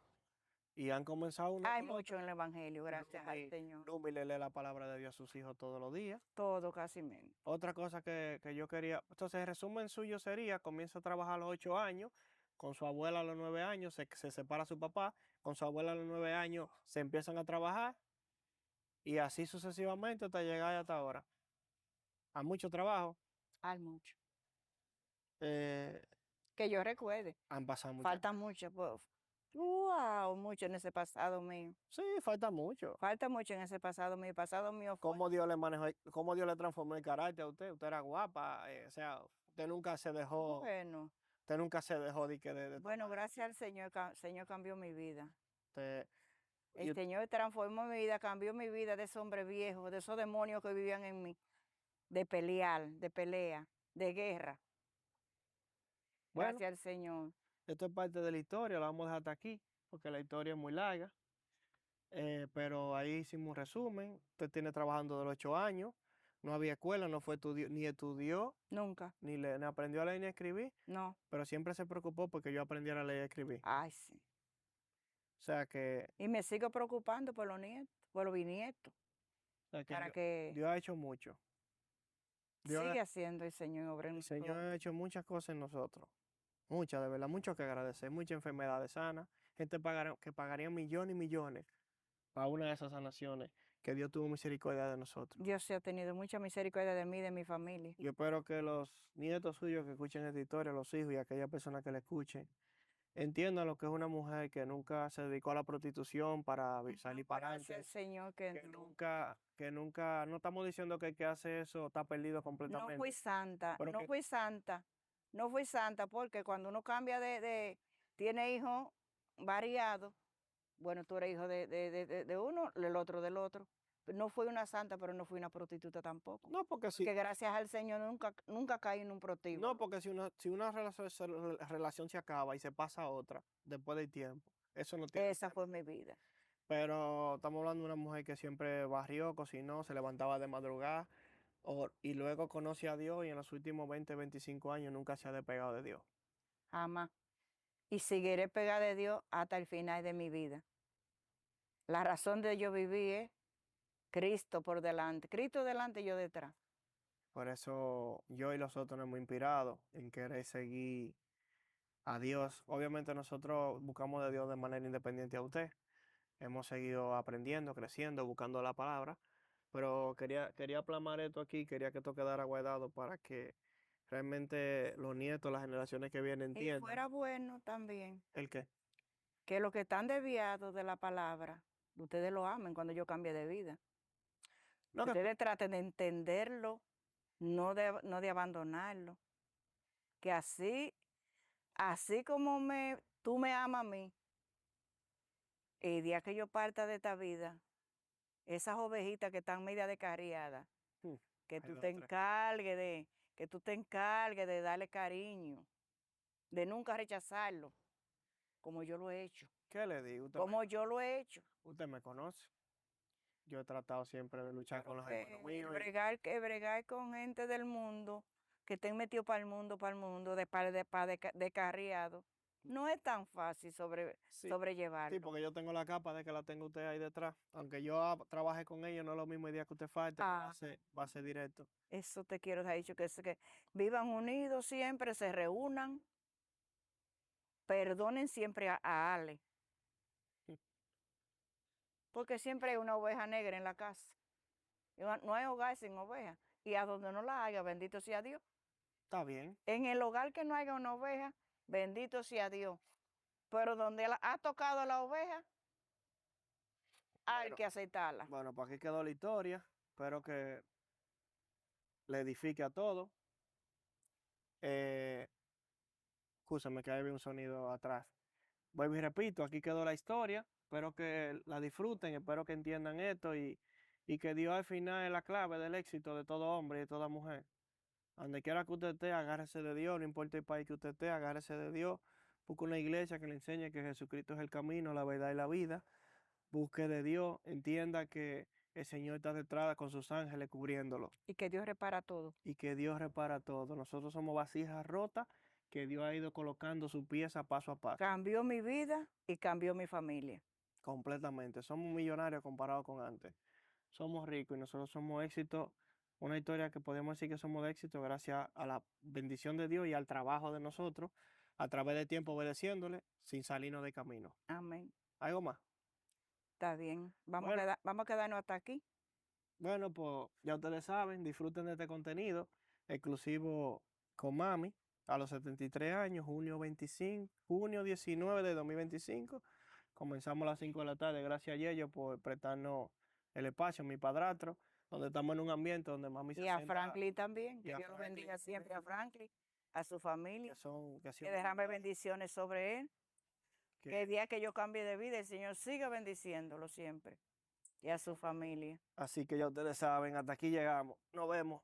Y han comenzado uno Hay con mucho otro. en el Evangelio, gracias al Señor. Lumi le lee la palabra de Dios a sus hijos todos los días. Todo casi menos. Otra cosa que yo quería, entonces el resumen suyo sería, comienza a trabajar a los 8 años, con su abuela a los 9 años, se separa su papá, con su abuela a los 9 años se empiezan a trabajar y así sucesivamente hasta llegar hasta ahora. A mucho trabajo, Hay mucho. eh, Que yo recuerde. han pasado muchas Falta mucho. Wow, mucho en ese pasado mío. Sí, falta mucho. Falta mucho en ese pasado mío. Pasado mío fue. ¿Cómo Dios le manejó, cómo Dios le transformó el carácter a usted? Usted era guapa, o sea, Bueno, usted nunca se dejó de bueno, tomar. gracias al Señor, Señor cambió mi vida. Usted, y El Señor transformó mi vida, cambió mi vida de ese hombre viejo, de esos demonios que vivían en mí, de pelear, de pelea, de guerra. bueno, Gracias al Señor. esto es parte de la historia, la vamos a dejar hasta aquí, porque la historia es muy larga. Pero ahí hicimos un resumen. Usted tiene trabajando de los 8 años, no había escuela, no fue ni estudió, Nunca. ni aprendió a leer ni a escribir, No. pero siempre se preocupó porque yo aprendiera a leer y a escribir. Ay, sí. O sea que, Y me sigo preocupando por los nietos, por los bisnietos, para Dios, que Dios ha hecho mucho. Dios, siga haciendo el Señor obra en el Señor nosotros. ha hecho muchas cosas en nosotros. Muchas, de verdad, mucho que agradecer, muchas enfermedades sanas, gente que pagaría millones y millones para una de esas sanaciones, que Dios tuvo misericordia de nosotros. Dios se ha tenido mucha misericordia de mí y de mi familia. Yo espero que los nietos suyos que escuchen esta historia, los hijos y aquellas personas que la escuchen, entiendan lo que es una mujer que nunca se dedicó a la prostitución para salir para Gracias al adelante, Señor no estamos diciendo que el que hace eso está perdido no fui completamente, santa, pero no que fui santa, No fui santa porque cuando uno cambia tiene hijos variados, bueno, tú eres hijo de uno, el otro del otro. No fui una santa, pero no fui una prostituta tampoco. No, porque Porque gracias al Señor nunca caí en un prostíbulo. no, porque si una relación se acaba y se pasa a otra después del tiempo, eso no tiene. Esa fue mi vida. Pero estamos hablando de una mujer que siempre barrió, cocinó, se levantaba de madrugada y luego conoce a Dios y en los últimos 20, 25 años nunca se ha despegado de Dios. Jamás. Y seguiré pegada de Dios hasta el final de mi vida. La razón de yo vivir es Cristo por delante. Cristo delante y yo detrás. Por eso yo y los otros nos hemos inspirado en querer seguir a Dios. Obviamente nosotros buscamos de Dios de manera independiente a usted. Hemos seguido aprendiendo, creciendo, buscando la palabra, pero quería plasmar esto aquí, quería que esto quedara guardado para que realmente los nietos, las generaciones que vienen Y entiendan. fuera bueno también ¿El qué? que los que están desviados de la palabra, ustedes lo amen cuando yo cambie de vida. No, Que ustedes traten de entenderlo, no de abandonarlo. Que así como tú me amas a mí, el día que yo parta de esta vida, esas ovejitas que están media descarriadas, mm, que hay tú dos, te tres. encargues de darle cariño, de nunca rechazarlo, como yo lo he hecho, ¿Qué le digo? como yo lo he hecho. Usted me conoce. Yo he tratado siempre de luchar con los hermanos míos. Bregar con gente del mundo, que estén metidos para el mundo, descarriado, no es tan fácil Sí, sí, sobrellevarlo. porque yo tengo la capa de que la tengo usted ahí detrás. Aunque yo trabaje con ellos, no es lo mismo el día que usted falte, que Ah, va a ser directo. eso te quiero dejar dicho, que vivan unidos siempre, se reúnan, perdonen siempre a Ale, porque siempre hay una oveja negra en la casa. No hay hogar sin oveja. Y a donde no la haya, bendito sea Dios. Está bien. En el hogar que no haya una oveja, bendito sea Dios. Pero donde ha tocado la oveja, hay Bueno, que aceptarla. bueno, pues aquí quedó la historia. Espero que le edifique a todos. Escúchame que hay un sonido atrás. Vuelvo y repito, aquí quedó la historia. Espero que la disfruten, espero que entiendan esto y que Dios al final es la clave del éxito de todo hombre y de toda mujer. Donde quiera que usted esté, agárrese de Dios, no importa el país que usted esté, agárrese de Dios. Busque una iglesia que le enseñe que Jesucristo es el camino, la verdad y la vida. Busque de Dios, entienda que el Señor está detrás con sus ángeles cubriéndolo Y que Dios repara todo. y que Dios repara todo. Nosotros somos vasijas rotas que Dios ha ido colocando su pieza paso a paso. Cambió mi vida y cambió mi familia. Completamente. Somos millonarios comparados con antes. Somos ricos y nosotros somos éxito. Una historia que podemos decir que somos de éxito gracias a la bendición de Dios y al trabajo de nosotros, a través del tiempo obedeciéndole, sin salirnos de camino. Amén. ¿Algo más? Está bien. Bueno, Vamos a quedarnos hasta aquí. bueno, pues ya ustedes saben, disfruten de este contenido exclusivo con Mami a los 73 años, junio 19 de 2025. Comenzamos a las 5 de la tarde. Gracias a Yello por prestarnos el espacio, mi padrastro, donde estamos en un ambiente donde Mami se Y a sienta. Franklin también. Y Que a Dios lo Franklin, bendiga siempre a Franklin, a su familia. que Que derrame bendiciones sobre él. Que el día que yo cambie de vida, el Señor siga bendiciéndolo siempre. Y a su familia. así que ya ustedes saben, hasta aquí llegamos. Nos vemos.